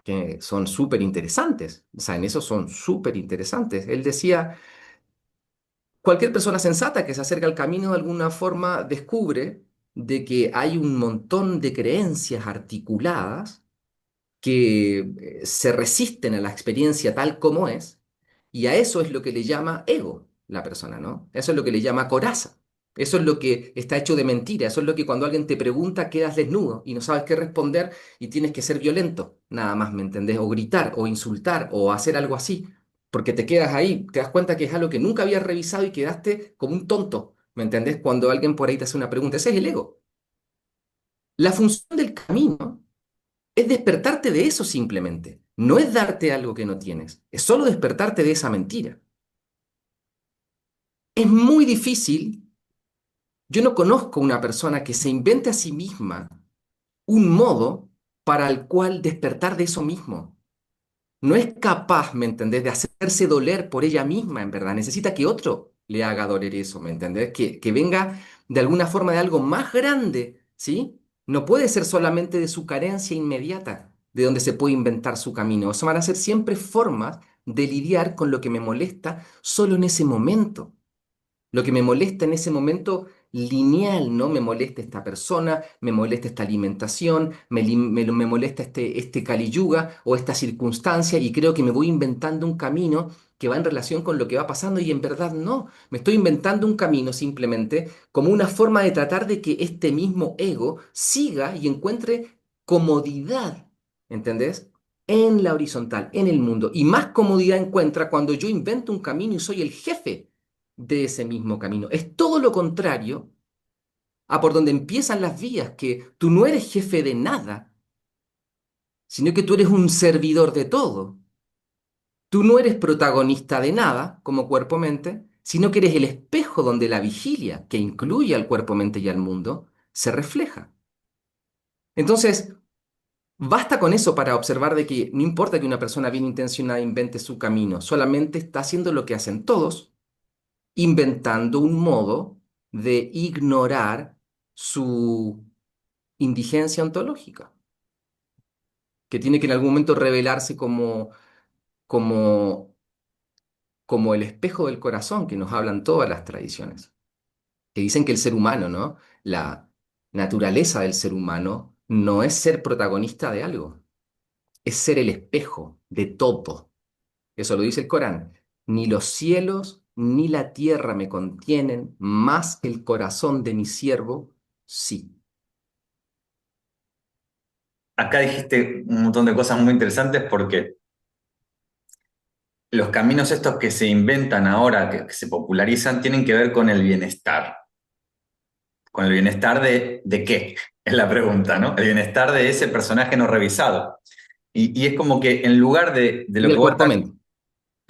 que son súper interesantes, o sea, en eso son súper interesantes. Él decía... Cualquier persona sensata que se acerca al camino de alguna forma descubre de que hay un montón de creencias articuladas que se resisten a la experiencia tal como es, y a eso es lo que le llama ego la persona, ¿no? Eso es lo que le llama coraza. Eso es lo que está hecho de mentira. Eso es lo que cuando alguien te pregunta quedas desnudo y no sabes qué responder y tienes que ser violento, nada más, ¿me entendés? O gritar, o insultar, o hacer algo así, porque te quedas ahí, te das cuenta que es algo que nunca habías revisado y quedaste como un tonto, ¿me entendés? Cuando alguien por ahí te hace una pregunta, ese es el ego. La función del camino es despertarte de eso simplemente. No es darte algo que no tienes, es solo despertarte de esa mentira. Es muy difícil, yo no conozco una persona que se invente a sí misma un modo para el cual despertar de eso mismo. No es capaz, ¿me entendés?, de hacerse doler por ella misma, en verdad. Necesita que otro le haga doler eso, ¿me entendés? Que venga de alguna forma de algo más grande, ¿sí? No puede ser solamente de su carencia inmediata, de donde se puede inventar su camino. Eso van a ser siempre formas de lidiar con lo que me molesta solo en ese momento. Lo que me molesta en ese momento lineal, ¿no? Me molesta esta persona, me molesta esta alimentación, me molesta este Kali Yuga o esta circunstancia y creo que me voy inventando un camino que va en relación con lo que va pasando y en verdad no. Me estoy inventando un camino simplemente como una forma de tratar de que este mismo ego siga y encuentre comodidad, ¿entendés? En la horizontal, en el mundo. Y más comodidad encuentra cuando yo invento un camino y soy el jefe de ese mismo camino. Es todo lo contrario a por donde empiezan las vías, que tú no eres jefe de nada, sino que tú eres un servidor de todo. Tú no eres protagonista de nada como cuerpo-mente, sino que eres el espejo donde la vigilia, que incluye al cuerpo-mente y al mundo, se refleja. Entonces, basta con eso para observar de que no importa que una persona bien intencionada invente su camino, solamente está haciendo lo que hacen todos, inventando un modo de ignorar su indigencia ontológica, que tiene que en algún momento revelarse como, como el espejo del corazón que nos hablan todas las tradiciones, que dicen que el ser humano, ¿no? La naturaleza del ser humano no es ser protagonista de algo, es ser el espejo de todo. Eso lo dice el Corán. Ni los cielos ni la tierra me contienen, más el corazón de mi siervo, sí. Acá dijiste un montón de cosas muy interesantes porque los caminos estos que se inventan ahora, que se popularizan, tienen que ver con el bienestar. ¿Con el bienestar de qué? Es la pregunta, ¿no? El bienestar de ese personaje no revisado. Y es como que en lugar de Y lo que el vos cuerpo estás, mente.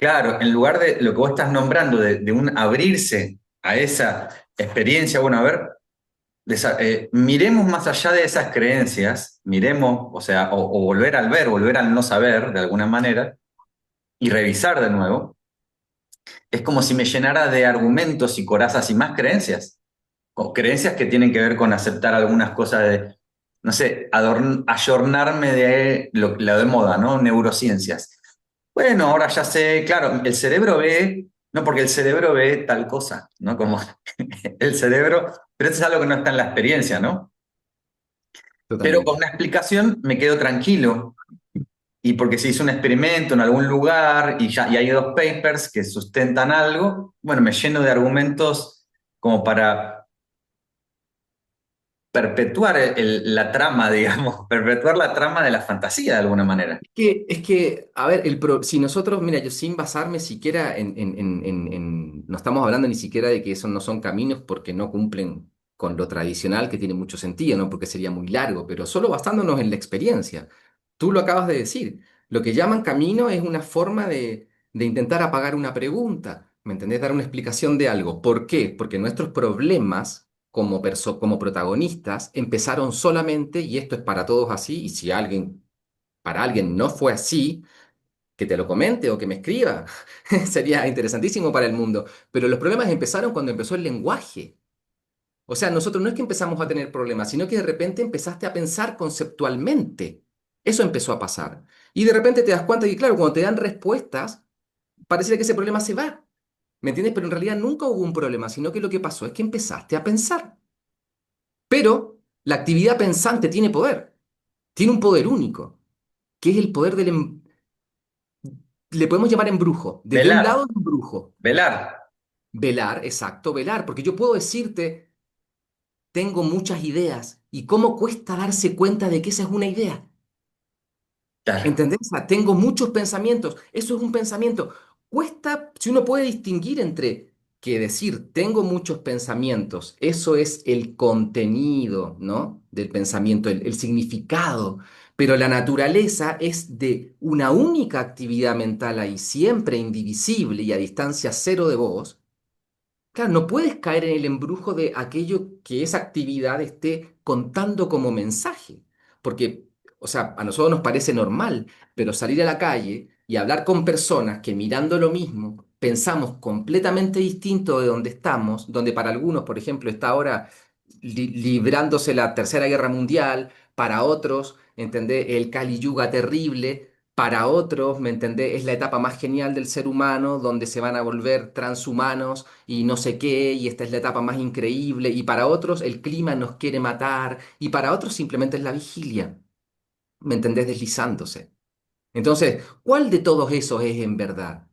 claro, en lugar de lo que vos estás nombrando, de un abrirse a esa experiencia, bueno, a ver, miremos más allá de esas creencias, miremos, o sea, o volver al ver, volver al no saber de alguna manera y revisar de nuevo. Es como si me llenara de argumentos y corazas y más creencias, o creencias que tienen que ver con aceptar algunas cosas de, no sé, ayornarme de lo de moda, ¿no? Neurociencias. Bueno, ahora ya sé, claro, el cerebro ve, no porque el cerebro ve tal cosa, ¿no? Como el cerebro, pero eso es algo que no está en la experiencia, ¿no? Pero con Totalmente. una explicación me quedo tranquilo. Y porque se hizo un experimento en algún lugar y hay dos papers que sustentan algo, bueno, me lleno de argumentos como para perpetuar la trama, digamos, perpetuar la trama de la fantasía de alguna manera. A ver, si nosotros, mira, yo sin basarme siquiera no estamos hablando ni siquiera de que esos no son caminos porque no cumplen con lo tradicional, que tiene mucho sentido, ¿no? Porque sería muy largo, pero solo basándonos en la experiencia. Tú lo acabas de decir. Lo que llaman camino es una forma de intentar apagar una pregunta. ¿Me entendés? Dar una explicación de algo. ¿Por qué? Porque nuestros problemas como protagonistas empezaron solamente, y esto es para todos así, y si para alguien no fue así, que te lo comente o que me escriba. Sería interesantísimo para el mundo. Pero los problemas empezaron cuando empezó el lenguaje. O sea, nosotros no es que empezamos a tener problemas, sino que de repente empezaste a pensar conceptualmente. Eso empezó a pasar. Y de repente te das cuenta que, claro, cuando te dan respuestas, pareciera que ese problema se va. ¿Me entiendes? Pero en realidad nunca hubo un problema, sino que lo que pasó es que empezaste a pensar. Pero la actividad pensante tiene poder, tiene un poder único, que es el poder le podemos llamar embrujo. Desde un Velar, lado, embrujo. velar. Velar, exacto, velar, porque yo puedo decirte, tengo muchas ideas, y cómo cuesta darse cuenta de que esa es una idea. Claro. ¿Entendés? O sea, tengo muchos pensamientos. Eso es un pensamiento. Cuesta, si uno puede distinguir entre que decir tengo muchos pensamientos, eso es el contenido, ¿no? Del pensamiento, el significado. Pero la naturaleza es de una única actividad mental ahí, siempre indivisible y a distancia cero de vos. Claro, no puedes caer en el embrujo de aquello que esa actividad esté contando como mensaje, porque, o sea, a nosotros nos parece normal, pero salir a la calle y hablar con personas que mirando lo mismo pensamos completamente distinto de donde estamos, donde para algunos, por ejemplo, está ahora librándose la Tercera Guerra Mundial, para otros, ¿entendés? El Kali Yuga terrible. Para otros, ¿me entendés? Es la etapa más genial del ser humano, donde se van a volver transhumanos y no sé qué, y esta es la etapa más increíble, y para otros el clima nos quiere matar, y para otros simplemente es la vigilia, ¿me entendés? Deslizándose. Entonces, ¿cuál de todos esos es en verdad?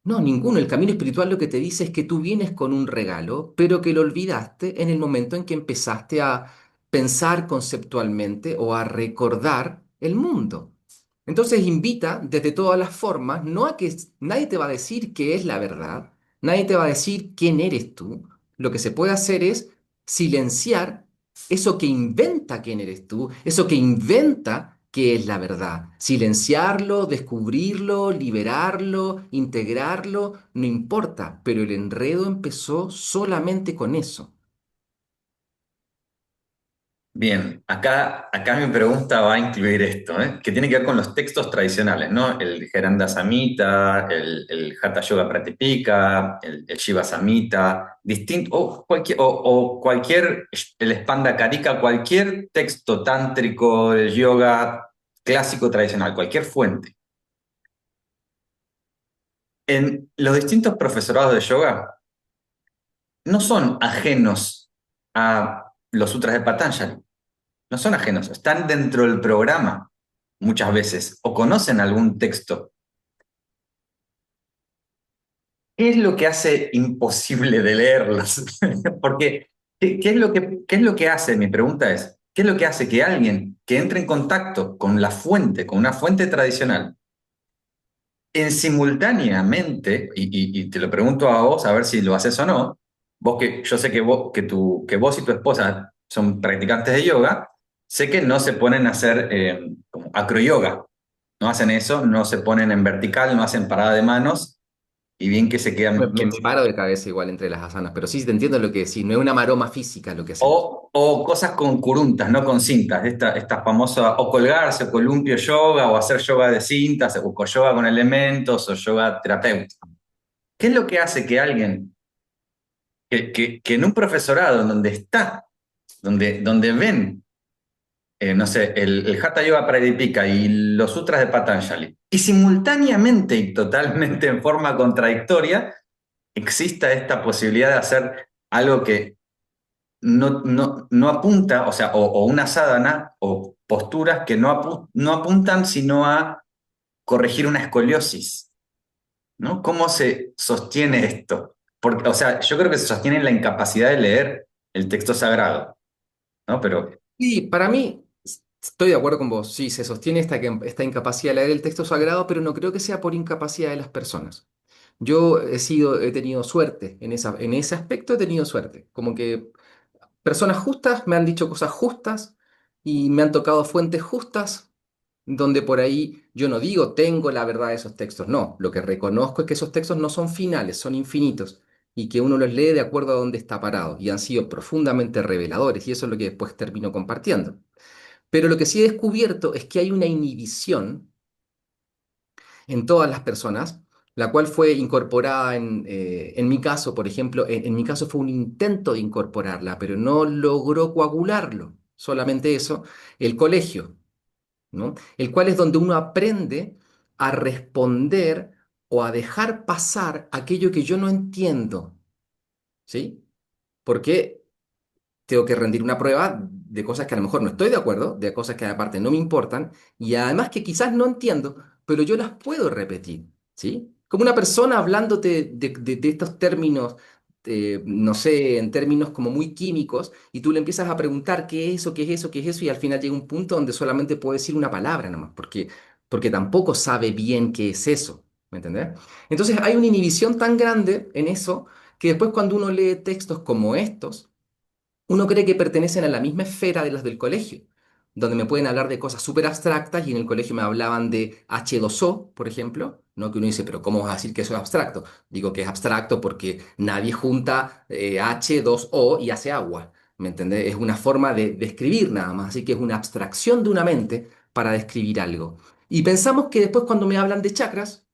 No, ninguno. El camino espiritual lo que te dice es que tú vienes con un regalo, pero que lo olvidaste en el momento en que empezaste a pensar conceptualmente o a recordar el mundo. Entonces invita desde todas las formas, no a que nadie te va a decir qué es la verdad, nadie te va a decir quién eres tú. Lo que se puede hacer es silenciar eso que inventa quién eres tú, eso que inventa qué es la verdad. Silenciarlo, descubrirlo, liberarlo, integrarlo, no importa, pero el enredo empezó solamente con eso. Bien, acá mi pregunta va a incluir esto, ¿eh? Que tiene que ver con los textos tradicionales, ¿no? El Heranda Samhita, el Hatha Yoga Pratipika, el Shiva Samhita, o cualquier, el Spanda Karika, cualquier texto tántrico del yoga clásico tradicional, cualquier fuente. En los distintos profesorados de yoga no son ajenos a los sutras de Patanjali. No son ajenos, están dentro del programa muchas veces o conocen algún texto. ¿Qué es lo que hace imposible de leerlos? Porque, qué es lo que hace? Mi pregunta es, ¿qué es lo que hace que alguien que entre en contacto con la fuente, con una fuente tradicional, en simultáneamente, y te lo pregunto a vos, a ver si lo haces o no, vos que yo sé que vos y tu esposa son practicantes de yoga, sé que no se ponen a hacer como acroyoga, no hacen eso, no se ponen en vertical, no hacen parada de manos, y bien que se Me, quedan me- quietos. me paro de cabeza igual entre las asanas, pero sí te entiendo lo que decís, no es una maroma física lo que hacemos. O cosas con curuntas, no con cintas, esta famosa, o colgarse, o columpio yoga, o hacer yoga de cintas, o yoga con elementos, o yoga terapéutico. ¿Qué es lo que hace que alguien que en un profesorado en donde está, donde ven, no sé, el Hatha Yoga Pradipika y los sutras de Patanjali, y simultáneamente y totalmente en forma contradictoria, exista esta posibilidad de hacer algo que no apunta, o sea, o una sadhana, o posturas que no apuntan sino a corregir una escoliosis, ¿no? ¿Cómo se sostiene esto? Porque, o sea, yo creo que se sostiene en la incapacidad de leer el texto sagrado, ¿no? Pero, Sí, para mí, estoy de acuerdo con vos, sí, se sostiene esta incapacidad de leer el texto sagrado, pero no creo que sea por incapacidad de las personas. Yo he tenido suerte en ese aspecto he tenido suerte. Como que personas justas me han dicho cosas justas y me han tocado fuentes justas donde por ahí yo no digo tengo la verdad de esos textos, no, lo que reconozco es que esos textos no son finales, son infinitos y que uno los lee de acuerdo a dónde está parado y han sido profundamente reveladores y eso es lo que después termino compartiendo. Pero lo que sí he descubierto es que hay una inhibición en todas las personas, la cual fue incorporada en mi caso, por ejemplo, en mi caso fue un intento de incorporarla, pero no logró coagularlo, solamente eso, el colegio, ¿no? El cual es donde uno aprende a responder o a dejar pasar aquello que yo no entiendo, ¿sí? Porque tengo que rendir una prueba de cosas que a lo mejor no estoy de acuerdo, de cosas que aparte no me importan, y además que quizás no entiendo, pero yo las puedo repetir, ¿sí? Como una persona hablándote de estos términos, no sé, en términos como muy químicos, y tú le empiezas a preguntar qué es eso, qué es eso, qué es eso, y al final llega un punto donde solamente puede decir una palabra nomás, porque tampoco sabe bien qué es eso, ¿me entendés? Entonces hay una inhibición tan grande en eso que después cuando uno lee textos como estos, uno cree que pertenecen a la misma esfera de las del colegio, donde me pueden hablar de cosas súper abstractas y en el colegio me hablaban de H2O, por ejemplo, ¿no? Que uno dice, pero ¿cómo vas a decir que eso es abstracto? Digo que es abstracto porque nadie junta H2O y hace agua, ¿me entendés? Es una forma de escribir nada más, así que es una abstracción de una mente para describir algo. Y pensamos que después cuando me hablan de chakras,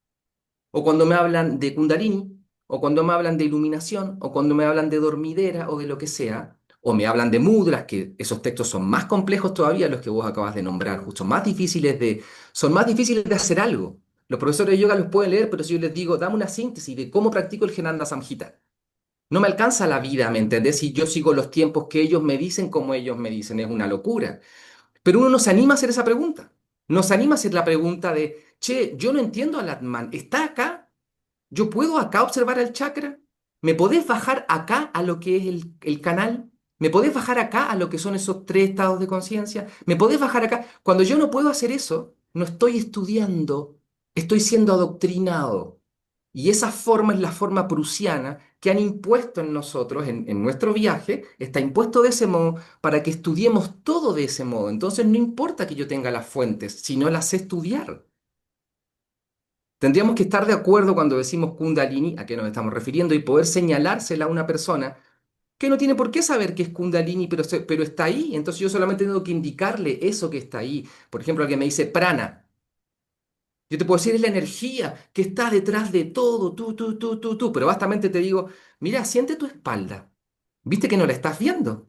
o cuando me hablan de Kundalini, o cuando me hablan de iluminación, o cuando me hablan de dormidera o de lo que sea, o me hablan de mudras, que esos textos son más complejos todavía, los que vos acabas de nombrar, justo son más difíciles de hacer algo. Los profesores de yoga los pueden leer, pero si yo les digo, dame una síntesis de cómo practico el Jnana Samhita, no me alcanza la vida, ¿me entendés? Si yo sigo los tiempos que ellos me dicen como ellos me dicen, es una locura. Pero uno no se anima a hacer esa pregunta. No se anima a hacer la pregunta de, che, yo no entiendo al Atman, ¿está acá? ¿Yo puedo acá observar el chakra? ¿Me podés bajar acá a lo que es el canal? ¿Me podés bajar acá a lo que son esos tres estados de conciencia? ¿Me podés bajar acá? Cuando yo no puedo hacer eso, no estoy estudiando, estoy siendo adoctrinado. Y esa forma es la forma prusiana que han impuesto en nosotros, en nuestro viaje, está impuesto de ese modo para que estudiemos todo de ese modo. Entonces no importa que yo tenga las fuentes, si no las sé estudiar. Tendríamos que estar de acuerdo cuando decimos Kundalini, a qué nos estamos refiriendo, y poder señalársela a una persona que no tiene por qué saber qué es Kundalini, pero está ahí. Entonces yo solamente tengo que indicarle eso que está ahí. Por ejemplo, alguien me dice prana. Yo te puedo decir es la energía que está detrás de todo, tú, pero bastante te digo, mira, siente tu espalda. ¿Viste que no la estás viendo?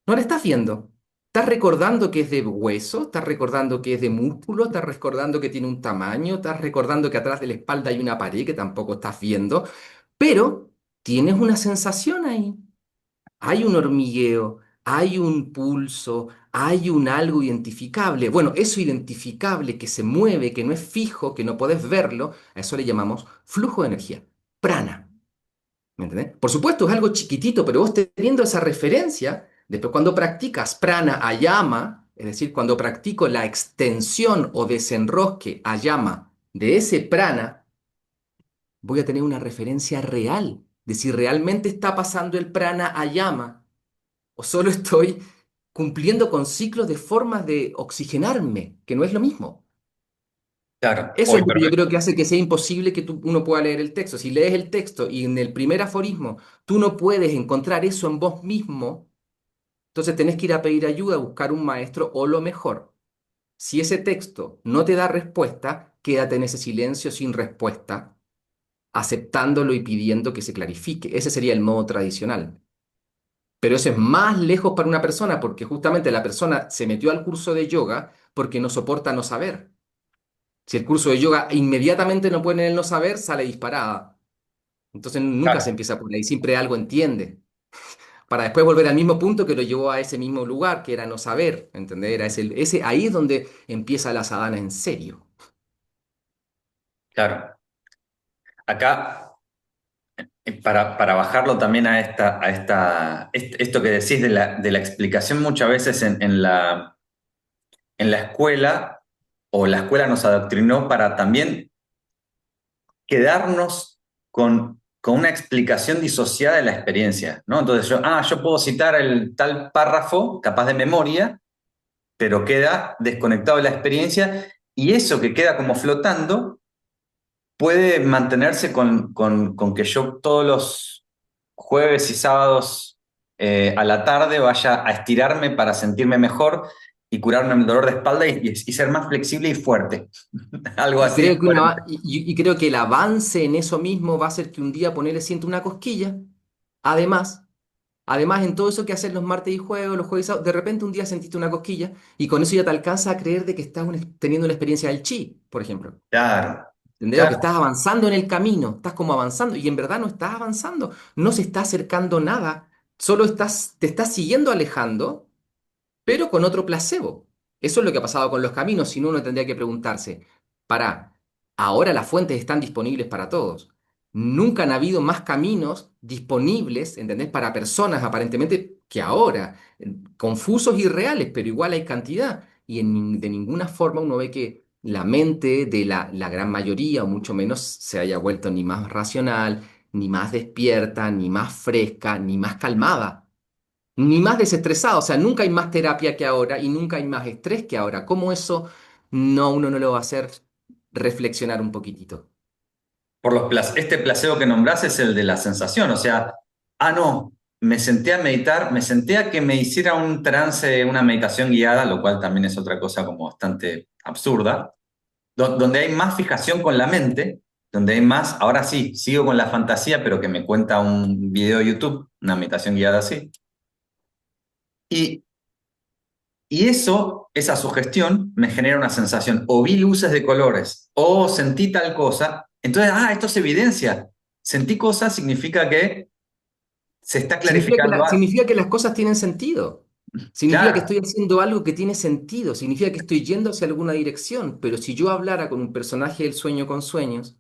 No la estás viendo. ¿Estás recordando que es de hueso? ¿Estás recordando que es de músculo? ¿Estás recordando que tiene un tamaño? ¿Estás recordando que atrás de la espalda hay una pared que tampoco estás viendo? Pero tienes una sensación ahí. Hay un hormigueo, hay un pulso, hay un algo identificable. Bueno, eso identificable que se mueve, que no es fijo, que no podés verlo, a eso le llamamos flujo de energía, prana. ¿Me entendés? Por supuesto, es algo chiquitito, pero vos teniendo esa referencia, después cuando practicas prana ayama, es decir, cuando practico la extensión o desenrosque ayama de ese prana, voy a tener una referencia real de si realmente está pasando el prana ayama o solo estoy cumpliendo con ciclos de formas de oxigenarme, que no es lo mismo. Claro, Eso es hoy, lo que yo creo que hace que sea imposible que uno pueda leer el texto. Si lees el texto y en el primer aforismo tú no puedes encontrar eso en vos mismo, entonces tenés que ir a pedir ayuda, a buscar un maestro o lo mejor. Si ese texto no te da respuesta, quédate en ese silencio sin respuesta, aceptándolo y pidiendo que se clarifique. Ese sería el modo tradicional. Pero eso es más lejos para una persona porque justamente la persona se metió al curso de yoga porque no soporta no saber. Si el curso de yoga inmediatamente no puede en el no saber, sale disparada. Entonces nunca se claro, empieza por ahí, siempre algo entiende. Para después volver al mismo punto que lo llevó a ese mismo lugar, que era no saber, ¿entendés? Era ahí es donde empieza la sadhana en serio. claro. Acá, para bajarlo también esto que decís de la explicación muchas veces en la escuela, o la escuela nos adoctrinó para también quedarnos con una explicación disociada de la experiencia, ¿no? Entonces yo puedo citar el tal párrafo, capaz de memoria, pero queda desconectado de la experiencia Y eso que queda como flotando puede mantenerse con que yo todos los jueves y sábados a la tarde vaya a estirarme para sentirme mejor y curarme el dolor de espalda y ser más flexible y fuerte. Algo Y así. creo que y creo que el avance en eso mismo va a hacer que un día ponerle siente una cosquilla. Además, además en todo eso que haces los martes y jueves, los jueves y sábados, de repente un día sentiste una cosquilla y con eso ya te alcanza a creer de que estás teniendo una experiencia del chi, por ejemplo. Claro, ¿Entendés? O que claro. estás avanzando en el camino, estás como avanzando y en verdad no estás avanzando, no se está acercando nada, solo te estás siguiendo alejando pero con otro placebo. Eso es lo que ha pasado con los caminos, si no uno tendría que preguntarse, ahora las fuentes están disponibles para todos. Nunca han habido más caminos disponibles, ¿entendés? Para personas aparentemente que ahora, confusos y reales, pero igual hay cantidad. Y de ninguna forma uno ve que la mente de la gran mayoría, o mucho menos, se haya vuelto ni más racional, ni más despierta, ni más fresca, ni más calmada ni más desestresado. O sea, nunca hay más terapia que ahora y nunca hay más estrés que ahora. ¿Cómo eso uno no lo va a hacer reflexionar un poquitito? Este placebo que nombrás es el de la sensación, o sea, no, me senté a meditar, me senté a que me hiciera un trance, una meditación guiada, lo cual también es otra cosa como bastante absurda, donde hay más fijación con la mente, donde hay más, ahora sí, sigo con la fantasía, pero que me cuenta un video de YouTube, una meditación guiada así. Y, y eso, esa sugestión, me genera una sensación, o vi luces de colores, o sentí tal cosa, entonces, esto es evidencia. Sentí cosas significa que se está clarificando algo. Significa que las cosas tienen sentido. Significa que Claro, estoy haciendo algo que tiene sentido. Significa que estoy yendo hacia alguna dirección. Pero si yo hablara con un personaje del sueño con sueños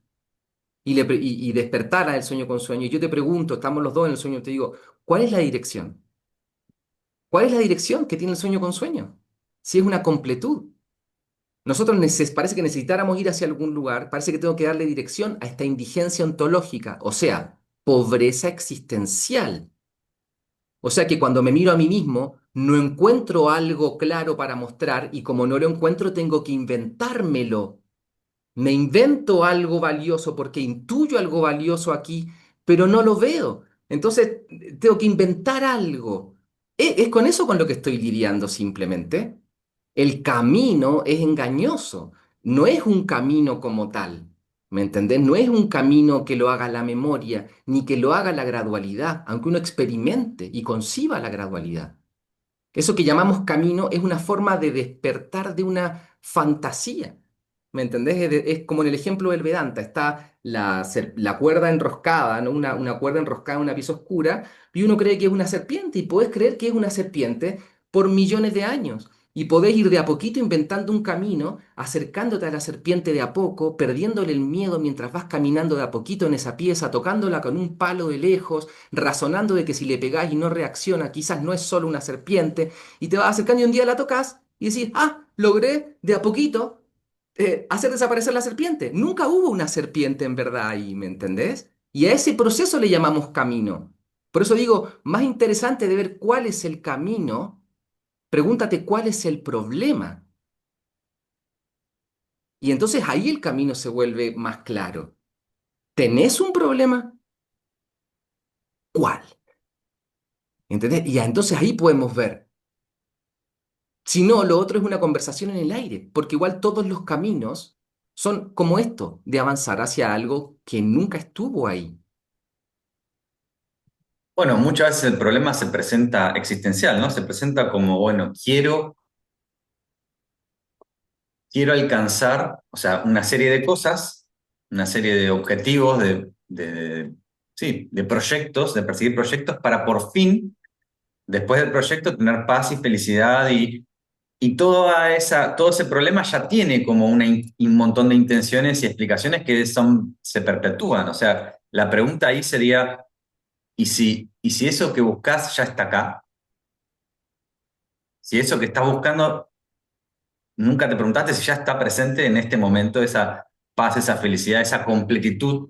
y despertara el sueño con sueños, y yo te pregunto, estamos los dos en el sueño, te digo, ¿cuál es la dirección? ¿Cuál es la dirección que tiene el sueño con sueños? Si es una completud. Nosotros parece que necesitáramos ir hacia algún lugar, parece que tengo que darle dirección a esta indigencia ontológica, o sea, pobreza existencial. O sea que cuando me miro a mí mismo, no encuentro algo claro para mostrar y como no lo encuentro, tengo que inventármelo. Me invento algo valioso porque intuyo algo valioso aquí, pero no lo veo. Entonces, tengo que inventar algo. Es con eso con lo que estoy lidiando simplemente. El camino es engañoso, no es un camino como tal. ¿Me entendés? No es un camino que lo haga la memoria, ni que lo haga la gradualidad, aunque uno experimente y conciba la gradualidad. Eso que llamamos camino es una forma de despertar de una fantasía. ¿Me entendés? Es como en el ejemplo del Vedanta, está la cuerda enroscada, ¿no? Una cuerda enroscada en una pieza oscura, y uno cree que es una serpiente, y podés creer que es una serpiente por millones de años. Y podés ir de a poquito inventando un camino, acercándote a la serpiente de a poco, perdiéndole el miedo mientras vas caminando de a poquito en esa pieza, tocándola con un palo de lejos, razonando de que si le pegás y no reacciona, quizás no es solo una serpiente, y te vas acercando y un día la tocas y decís, logré de a poquito hacer desaparecer la serpiente. Nunca hubo una serpiente en verdad ahí, ¿me entendés? Y a ese proceso le llamamos camino. Por eso digo, más interesante de ver cuál es el camino, pregúntate cuál es el problema. Y entonces ahí el camino se vuelve más claro. ¿Tenés un problema? ¿Cuál? ¿Entendés? Y entonces ahí podemos ver. Si no, lo otro es una conversación en el aire, porque igual todos los caminos son como esto, de avanzar hacia algo que nunca estuvo ahí. bueno, muchas veces el problema se presenta existencial, ¿no? Se presenta como, bueno, quiero alcanzar, o sea, una serie de cosas, una serie de objetivos, sí, de proyectos, de perseguir proyectos para por fin, después del proyecto, tener paz y felicidad y todo ese problema ya tiene como un montón de intenciones y explicaciones que se perpetúan. O sea, la pregunta ahí sería, ¿y si eso que buscas ya está acá? Si eso que estás buscando, nunca te preguntaste si ya está presente en este momento esa paz, esa felicidad, esa completitud,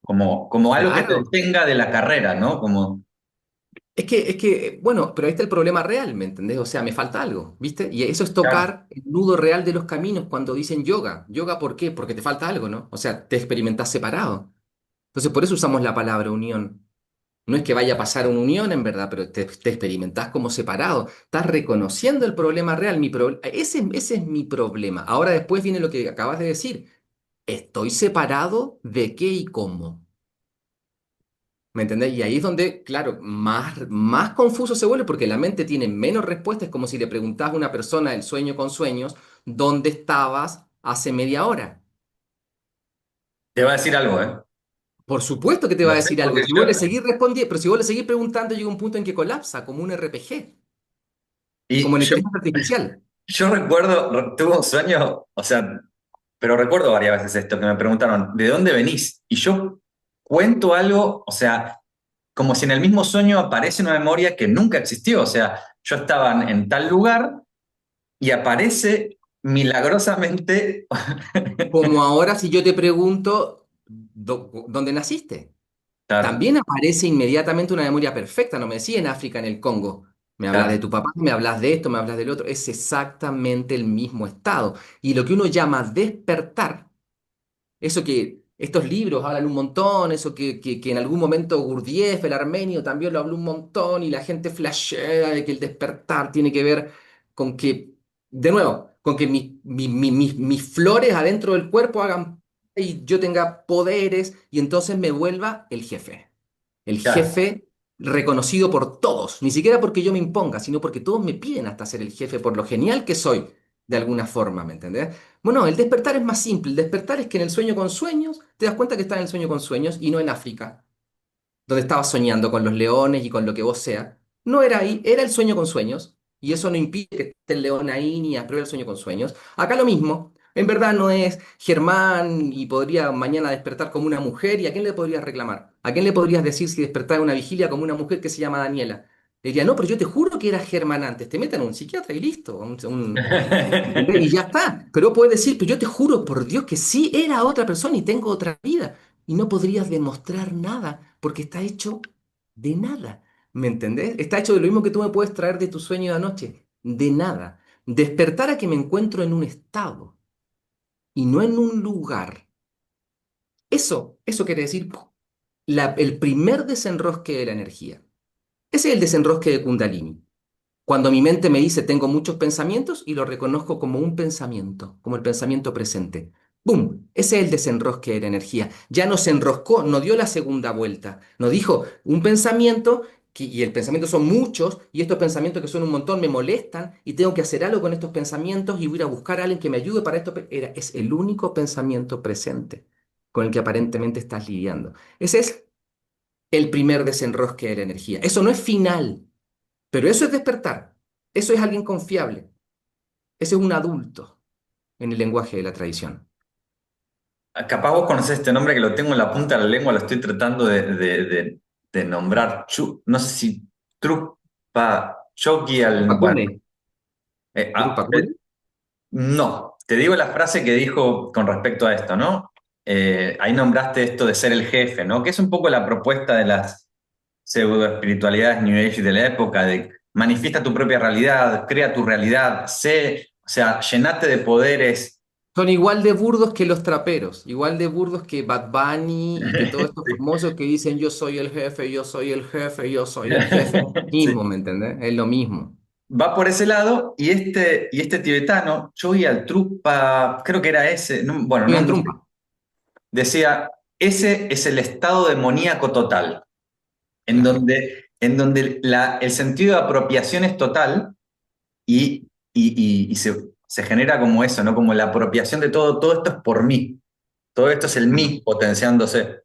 como algo que te Claro, detenga de la carrera, ¿no? Como, bueno, pero ahí está el problema real, ¿me entendés? O sea, me falta algo, ¿viste? Y eso es Claro. tocar el nudo real de los caminos cuando dicen yoga. ¿Yoga por qué? Porque te falta algo, ¿no? O sea, te experimentás separado. Entonces, por eso usamos la palabra unión. No es que vaya a pasar una unión en verdad, pero te experimentás como separado. Estás reconociendo el problema real. Ese es mi problema. Ahora después viene lo que acabas de decir. ¿Estoy separado de qué y cómo? ¿Me entendés? Y ahí es donde, claro, más confuso se vuelve porque la mente tiene menos respuestas. Es como si le preguntas a una persona del sueño con sueños, ¿dónde estabas hace media hora? Te va a decir algo, ¿eh? Por supuesto que te va a Lo sé decir algo. porque Y si yo, vos le seguís respondiendo, pero si vos le seguís preguntando, llega un punto en que colapsa, como un RPG, como y en yo, inteligencia artificial. yo recuerdo, tuve un sueño, o sea, pero recuerdo varias veces esto, que me preguntaron, ¿de dónde venís? Y yo cuento algo, o sea, como si en el mismo sueño aparece una memoria que nunca existió, o sea, yo estaba en tal lugar y aparece milagrosamente, Como ahora si yo te pregunto, ¿dónde naciste? claro, También aparece inmediatamente una memoria perfecta. No me decía en África, en el Congo. Me hablas de claro. tu papá, me hablas de esto, me hablas del otro. Es exactamente el mismo estado. Y lo que uno llama despertar, eso que estos libros hablan un montón, eso que en algún momento Gurdjieff, el armenio, también lo habló un montón y la gente flashea de que el despertar tiene que ver con que, de nuevo, con que mis flores adentro del cuerpo hagan y yo tenga poderes y entonces me vuelva el jefe. El Claro. jefe reconocido por todos, ni siquiera porque yo me imponga, sino porque todos me piden hasta ser el jefe por lo genial que soy, de alguna forma, ¿me entendés? Bueno, el despertar es más simple. El despertar es que en el sueño con sueños te das cuenta que estás en el sueño con sueños y no en África, donde estabas soñando con los leones y con lo que vos sea. No era ahí, era el sueño con sueños. Y eso no impide que esté el león ahí ni a prueba el sueño con sueños. Acá lo mismo. En verdad no es Germán y podría mañana despertar como una mujer. ¿Y a quién le podrías reclamar? ¿A quién le podrías decir si despertara en una vigilia como una mujer que se llama Daniela? Le diría, no, pero yo te juro que era Germán antes. Te metan a un psiquiatra y listo. ¿Entendés? Y ya está. Pero puedes decir, pero yo te juro por Dios que sí era otra persona y tengo otra vida. Y no podrías demostrar nada porque está hecho de nada. ¿Me entendés? Está hecho de lo mismo que tú me puedes traer de tu sueño de anoche. De nada. Despertar a que me encuentro en un estado y no en un lugar. Eso quiere decir el primer desenrosque de la energía. Ese es el desenrosque de Kundalini. Cuando mi mente me dice tengo muchos pensamientos y lo reconozco como un pensamiento, como el pensamiento presente. ¡Bum! Ese es el desenrosque de la energía. Ya no se enroscó, no dio la segunda vuelta. No dijo un pensamiento y el pensamiento son muchos y estos pensamientos que son un montón me molestan y tengo que hacer algo con estos pensamientos y voy a ir a buscar a alguien que me ayude para esto. Es el único pensamiento presente con el que aparentemente estás lidiando. Ese es el primer desenrosque de la energía. Eso no es final. Pero eso es despertar. Eso es alguien confiable. Ese es un adulto en el lenguaje de la tradición. Capaz vos conocés este nombre que lo tengo en la punta de la lengua, lo estoy tratando de nombrar. No sé si Trupa, Choki al. Bueno, Pakune. Pakune. no, te digo la frase que dijo con respecto a esto, ¿no? Ahí nombraste esto de ser el jefe, ¿no? Que es un poco la propuesta de las pseudo espiritualidades New Age de la época, de manifiesta tu propia realidad, crea tu realidad, sé, o sea, llenate de poderes. Son igual de burdos que los traperos, igual de burdos que Bad Bunny y que todos estos famosos que dicen yo soy el jefe, yo soy el jefe, yo soy el jefe. Mismo, Sí. ¿me entendés? Es lo mismo. Va por ese lado y este tibetano, Chogyal Trungpa, creo que era ese, bueno, Iban no, trumpa. decía, ese es el estado demoníaco total, en Claro. donde el sentido de apropiación es total y se genera como eso, ¿no? Como la apropiación de todo, todo esto es por mí, todo esto es el Mm. mí potenciándose.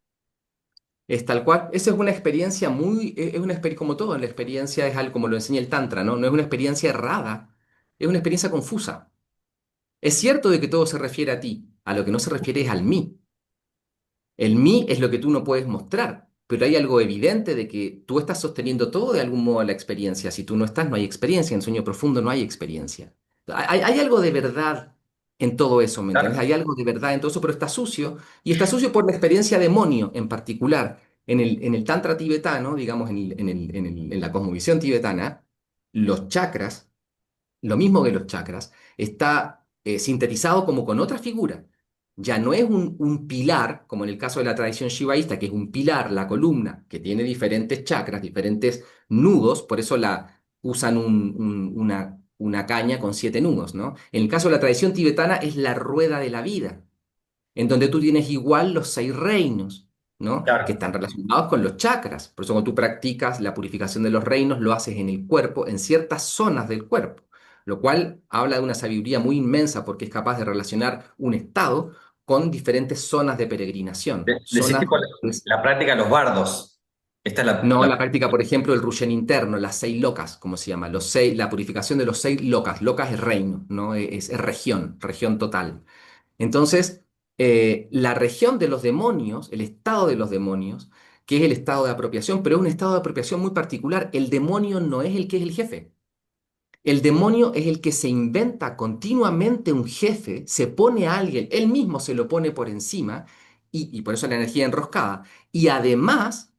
Es tal cual. Esa es una experiencia muy, es una experiencia como todo, la experiencia es algo como lo enseña el Tantra, ¿no? No es una experiencia errada, es una experiencia confusa. Es cierto de que todo se refiere a ti, a lo que no se refiere es al mí. El mí es lo que tú no puedes mostrar, pero hay algo evidente de que tú estás sosteniendo todo de algún modo la experiencia. Si tú no estás, no hay experiencia. En sueño profundo no hay experiencia. Hay algo de verdad en todo eso, ¿me entiendes? Claro. Hay algo de verdad en todo eso, pero está sucio. Y está sucio por la experiencia demonio en particular, En el Tantra tibetano, digamos, en la cosmovisión tibetana, los chakras, lo mismo que los chakras, está sintetizado como con otra figura. Ya no es un pilar, como en el caso de la tradición shivaísta, que es un pilar, la columna, que tiene diferentes chakras, diferentes nudos, por eso usan una caña con 7 nudos, ¿no? En el caso de la tradición tibetana es la rueda de la vida en donde tú tienes igual los 6 reinos, ¿no? Que Claro. están relacionados con los chakras. Por eso cuando tú practicas la purificación de los reinos, lo haces en el cuerpo, en ciertas zonas del cuerpo, lo cual habla de una sabiduría muy inmensa porque es capaz de relacionar un estado con diferentes zonas de peregrinación, Decís zonas tipo la práctica de los bardos. Esta es no la práctica, por ejemplo, del Rushen interno, las 6 lokas, como se llama, la purificación de los 6 lokas. Lokas es reino, ¿no? Es región, región total. Entonces, la región de los demonios, el estado de los demonios, que es el estado de apropiación, pero es un estado de apropiación muy particular. El demonio no es el que es el jefe. El demonio es el que se inventa continuamente un jefe, se pone a alguien, él mismo se lo pone por encima, y por eso la energía enroscada. Y además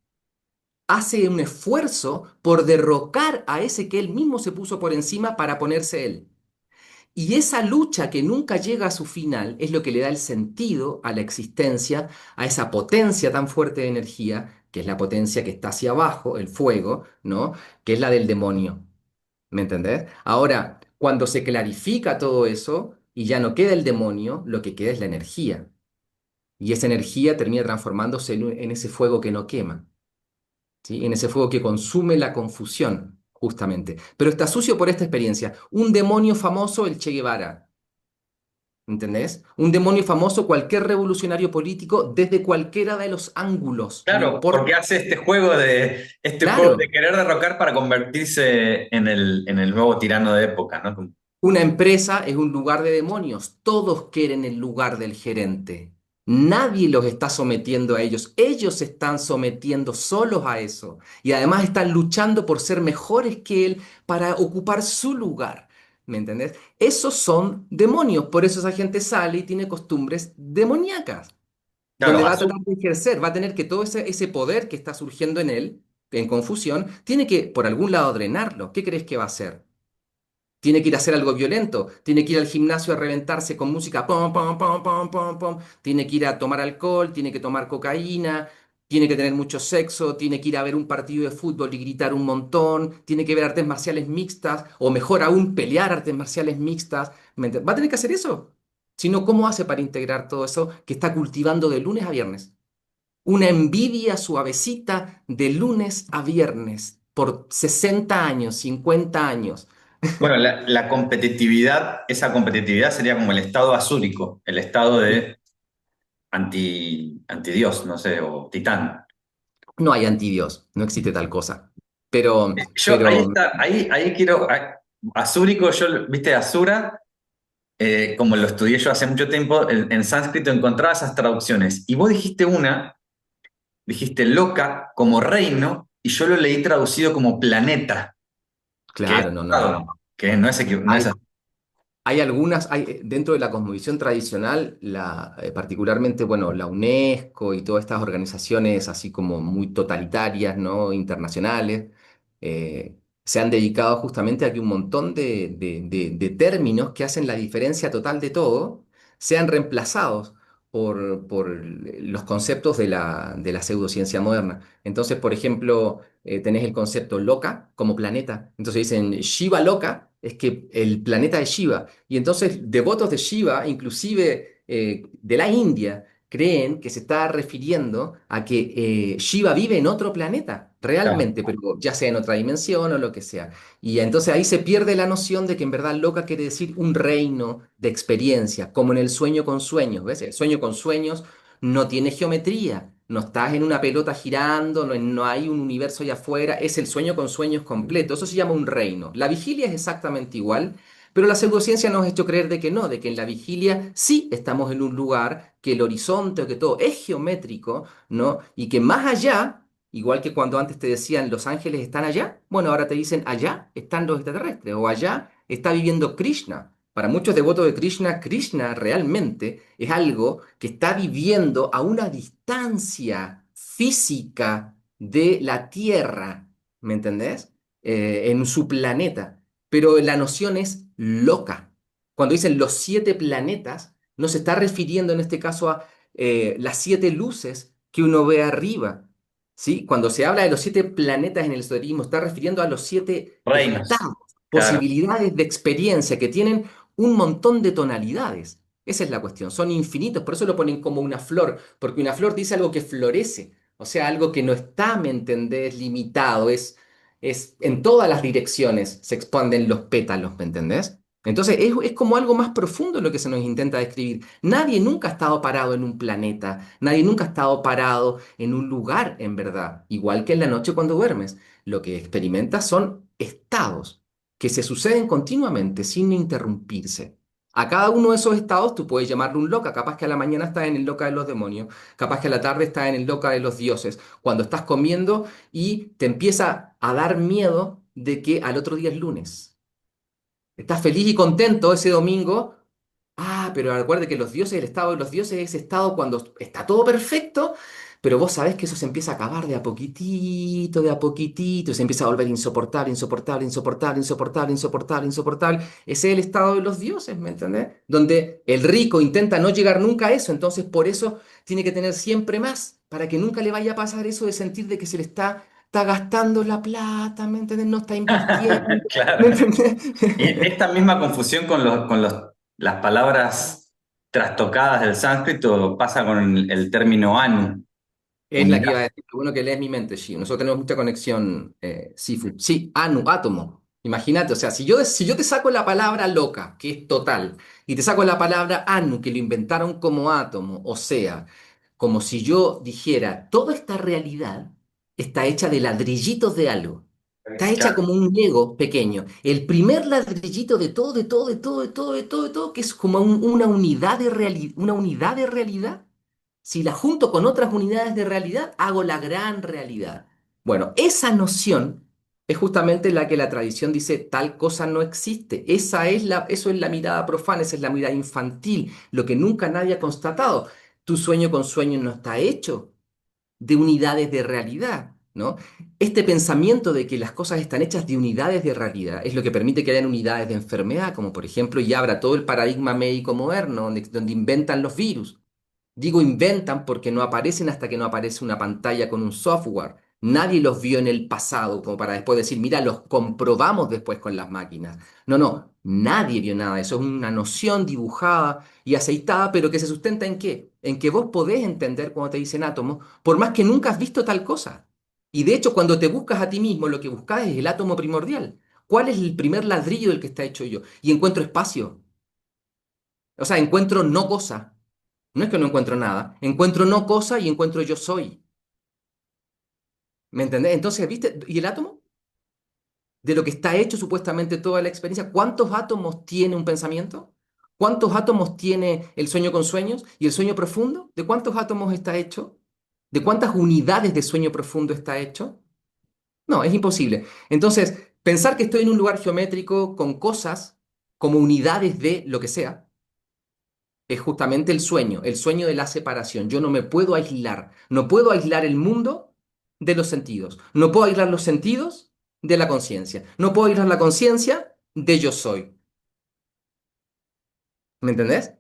hace un esfuerzo por derrocar a ese que él mismo se puso por encima para ponerse él. Y esa lucha que nunca llega a su final es lo que le da el sentido a la existencia, a esa potencia tan fuerte de energía, que es la potencia que está hacia abajo, el fuego, ¿no? Que es la del demonio. ¿Me entendés? Ahora, cuando se clarifica todo eso y ya no queda el demonio, lo que queda es la energía. Y esa energía termina transformándose en ese fuego que no quema, ¿sí? En ese fuego que consume la confusión, justamente. Pero está sucio por esta experiencia. Un demonio famoso, el Che Guevara. ¿Entendés? Un demonio famoso, cualquier revolucionario político, desde cualquiera de los ángulos, no Claro, importa. porque hace este juego de Claro, querer derrocar para convertirse en el nuevo tirano de época, ¿no? una empresa es un lugar de demonios. Todos quieren el lugar del gerente. Nadie los está sometiendo a ellos. Ellos se están sometiendo solos a eso. Y además están luchando por ser mejores que él para ocupar su lugar. ¿Me entendés? Esos son demonios. Por eso esa gente sale y tiene costumbres demoníacas, donde Claro, va a tratar de ejercer, va a tener que todo ese poder que está surgiendo en él, en confusión, tiene que por algún lado drenarlo. ¿Qué crees que va a hacer? Tiene que ir a hacer algo violento, tiene que ir al gimnasio a reventarse con música, pom, pom, pom, pom, pom, pom, tiene que ir a tomar alcohol, tiene que tomar cocaína, tiene que tener mucho sexo, tiene que ir a ver un partido de fútbol y gritar un montón, tiene que ver artes marciales mixtas, o mejor aún, pelear artes marciales mixtas. ¿Va a tener que hacer eso? Si no, ¿cómo hace para integrar todo eso que está cultivando de lunes a viernes? Una envidia suavecita de lunes a viernes por 60 años, 50 años. bueno, la competitividad, esa competitividad sería como el estado azúrico, el estado Sí. de antidios, no sé, o titán. No hay antidios, no existe tal cosa. Pero, Yo, ahí pero, está, ahí quiero, azúrico, viste, Asura, como lo estudié yo hace mucho tiempo, en sánscrito encontraba esas traducciones. Y vos dijiste loca como reino, y yo lo leí traducido como planeta, que es, claro, no, no, no, no. claro, que no es, no es Hay, así. dentro de la cosmovisión tradicional, particularmente, bueno, la UNESCO y todas estas organizaciones así como muy totalitarias, ¿no? Internacionales, se han dedicado justamente a que un montón de términos que hacen la diferencia total de todo sean reemplazados por los conceptos de la pseudociencia moderna. Entonces, por ejemplo, tenés el concepto loca como planeta. Entonces dicen Shiva loca, es que el planeta de Shiva. Y entonces devotos de Shiva, inclusive de la India, creen que se está refiriendo a que Shiva vive en otro planeta, Claro. realmente, pero ya sea en otra dimensión o lo que sea. Y entonces ahí se pierde la noción de que en verdad loca quiere decir un reino de experiencia, como en el sueño con sueños, ¿ves? El sueño con sueños no tiene geometría, no estás en una pelota girando, no hay un universo allá afuera, es el sueño con sueños completo, eso se llama un reino. La vigilia es exactamente igual, pero la pseudociencia nos ha hecho creer de que no, de que en la vigilia sí estamos en un lugar, que el horizonte o que todo es geométrico, ¿no? Y que más allá, igual que cuando antes te decían los ángeles están allá, bueno, ahora te dicen allá están los extraterrestres o allá está viviendo Krishna. Para muchos devotos de Krishna, Krishna realmente es algo que está viviendo a una distancia física de la Tierra, ¿me entendés? En su planeta. Pero la noción es loca. Cuando dicen los 7 planetas, no se está refiriendo en este caso a las 7 luces que uno ve arriba. ¿Sí? Cuando se habla de los 7 planetas en el esoterismo, está refiriendo a los 7 estados, Reinos. Claro. posibilidades de experiencia que tienen un montón de tonalidades. Esa es la cuestión, son infinitos, por eso lo ponen como una flor, porque una flor dice algo que florece, o sea, algo que no está, ¿me entendés?, limitado, es en todas las direcciones se expanden los pétalos, ¿me entendés? Entonces es como algo más profundo lo que se nos intenta describir. Nadie nunca ha estado parado en un planeta, nadie nunca ha estado parado en un lugar, en verdad, igual que en la noche cuando duermes. Lo que experimentas son estados que se suceden continuamente sin interrumpirse. A cada uno de esos estados tú puedes llamarlo un loca. Capaz que a la mañana estás en el loca de los demonios, capaz que a la tarde estás en el loca de los dioses. Cuando estás comiendo y te empieza a dar miedo de que al otro día es lunes. Estás feliz y contento ese domingo. Ah, pero recuerde que los dioses, el estado de los dioses es ese estado cuando está todo perfecto, pero vos sabés que eso se empieza a acabar de a poquitito, se empieza a volver insoportable, insoportable, insoportable, insoportable, insoportable, insoportable. Ese es el estado de los dioses, ¿me entendés? Donde el rico intenta no llegar nunca a eso, entonces por eso tiene que tener siempre más, para que nunca le vaya a pasar eso de sentir de que se le está gastando la plata, ¿me entendés? No está invirtiendo, ¿me Claro. entendés? Y esta misma confusión las palabras trastocadas del sánscrito pasa con el término anu, Es la que iba a unidad. decir. Lo bueno que lees mi mente, sí. Nosotros tenemos mucha conexión, Sifu. Sí, anu, átomo. Imagínate, o sea, si yo te saco la palabra loca, que es total, y te saco la palabra anu, que lo inventaron como átomo, o sea, como si yo dijera, toda esta realidad está hecha de ladrillitos de algo. Está hecha Claro. como un Lego pequeño. El primer ladrillito de todo, de todo, de todo, de todo, de todo, de todo, que es como una unidad de realidad. Si la junto con otras unidades de realidad, hago la gran realidad. Bueno, esa noción es justamente la que la tradición dice tal cosa no existe. Eso es la mirada profana, esa es la mirada infantil, lo que nunca nadie ha constatado. Tu sueño con sueño no está hecho de unidades de realidad, ¿no? Este pensamiento de que las cosas están hechas de unidades de realidad es lo que permite que hayan unidades de enfermedad, como por ejemplo, y abra todo el paradigma médico moderno, donde inventan los virus. Digo inventan porque no aparecen hasta que no aparece una pantalla con un software. Nadie los vio en el pasado como para después decir, mira, los comprobamos después con las máquinas. No, no, nadie vio nada. Eso es una noción dibujada y aceitada, pero que se sustenta ¿en qué? En que vos podés entender cuando te dicen átomos, por más que nunca has visto tal cosa. Y de hecho, cuando te buscas a ti mismo, lo que buscas es el átomo primordial. ¿Cuál es el primer ladrillo del que está hecho yo? Y encuentro espacio. O sea, encuentro no cosa. No es que no encuentro nada, encuentro no cosa y encuentro yo soy. ¿Me entendés? Entonces, ¿viste? ¿Y el átomo? De lo que está hecho supuestamente toda la experiencia. ¿Cuántos átomos tiene un pensamiento? ¿Cuántos átomos tiene el sueño con sueños? ¿Y el sueño profundo? ¿De cuántos átomos está hecho? ¿De cuántas unidades de sueño profundo está hecho? No, es imposible. Entonces, pensar que estoy en un lugar geométrico con cosas como unidades de lo que sea, es justamente el sueño de la separación. Yo no me puedo aislar, no puedo aislar el mundo de los sentidos, no puedo aislar los sentidos de la conciencia, no puedo aislar la conciencia de yo soy. ¿Me entendés?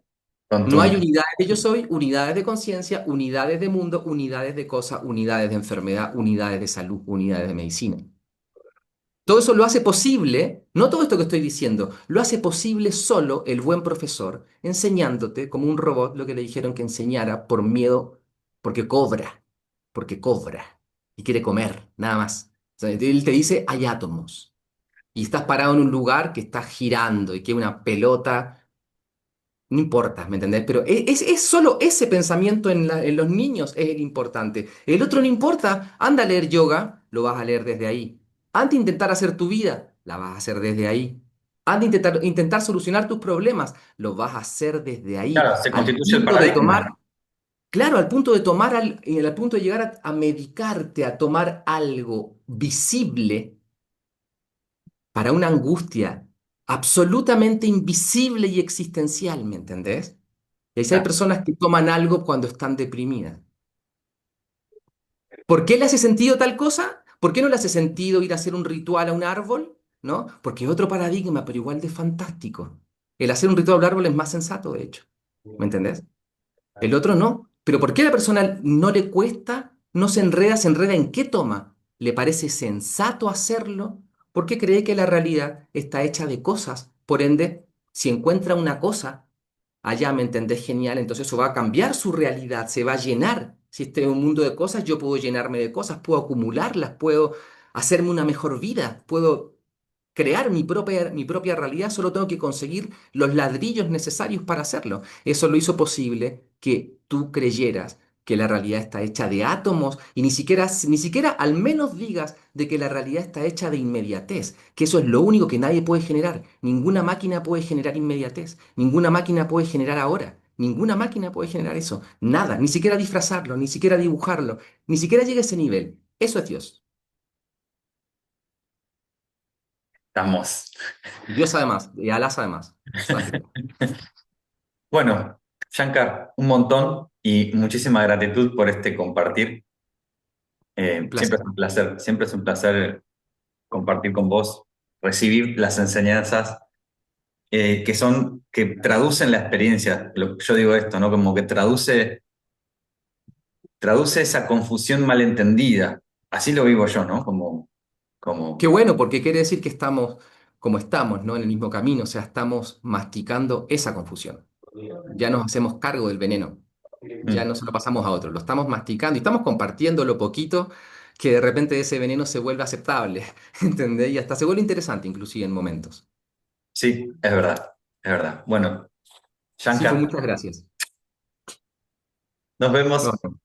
No hay Contundente. unidades de yo soy, unidades de conciencia, unidades de mundo, unidades de cosa, unidades de enfermedad, unidades de salud, unidades de medicina. Todo eso lo hace posible, no todo esto que estoy diciendo, lo hace posible solo el buen profesor enseñándote como un robot lo que le dijeron que enseñara por miedo, porque cobra y quiere comer, nada más. O sea, él te dice, hay átomos y estás parado en un lugar que está girando y que una pelota, no importa, ¿me entendés? Pero es solo ese pensamiento en los niños es el importante. El otro no importa. Anda a leer yoga, lo vas a leer desde ahí. Anda a intentar hacer tu vida, la vas a hacer desde ahí. Anda a intentar solucionar tus problemas, lo vas a hacer desde ahí. Claro, se Al constituye el punto de tomar, paradigma. claro, al punto de tomar, al punto de llegar a medicarte, a tomar algo visible para una angustia absolutamente invisible y existencial, ¿me entendés? Y así hay Claro. personas que toman algo cuando están deprimidas. ¿Por qué le hace sentido tal cosa? ¿Por qué no le hace sentido ir a hacer un ritual a un árbol? ¿No? Porque es otro paradigma, pero igual de fantástico. El hacer un ritual a un árbol es más sensato, de hecho. ¿Me entendés? El otro no. Pero ¿por qué a la persona no le cuesta, no se enreda en qué toma? ¿Le parece sensato hacerlo? Porque cree que la realidad está hecha de cosas. Por ende, si encuentra una cosa, allá me entendés genial, entonces eso va a cambiar su realidad, se va a llenar. Si este es un mundo de cosas, yo puedo llenarme de cosas, puedo acumularlas, puedo hacerme una mejor vida, puedo crear mi propia realidad, solo tengo que conseguir los ladrillos necesarios para hacerlo. Eso lo hizo posible que tú creyeras que la realidad está hecha de átomos y ni siquiera al menos digas de que la realidad está hecha de inmediatez, que eso es lo único que nadie puede generar. Ninguna máquina puede generar inmediatez, ninguna máquina puede generar ahora. Ninguna máquina puede generar eso. Nada, ni siquiera disfrazarlo, ni siquiera dibujarlo, ni siquiera llega a ese nivel. Eso es Dios. Estamos. Dios además, y Alá además. Ságico. Bueno, Shankar, un montón y muchísima gratitud por este compartir. Un Siempre placer. es un placer, siempre es un placer compartir con vos, recibir las enseñanzas que traducen la experiencia. Yo digo esto, ¿no? Como que traduce esa confusión malentendida. Así lo vivo yo, ¿no? Qué Como, bueno, porque quiere decir que estamos como estamos, ¿no? En el mismo camino, o sea, estamos masticando esa confusión. Ya nos hacemos cargo del veneno, ya mm, no se lo pasamos a otros, lo estamos masticando y estamos compartiendo lo poquito que de repente ese veneno se vuelve aceptable, ¿entendés? Y hasta se vuelve interesante, inclusive en momentos. sí, es verdad, es verdad. Bueno, Sí, pues Shankar, muchas gracias. nos Nos vemos. vemos.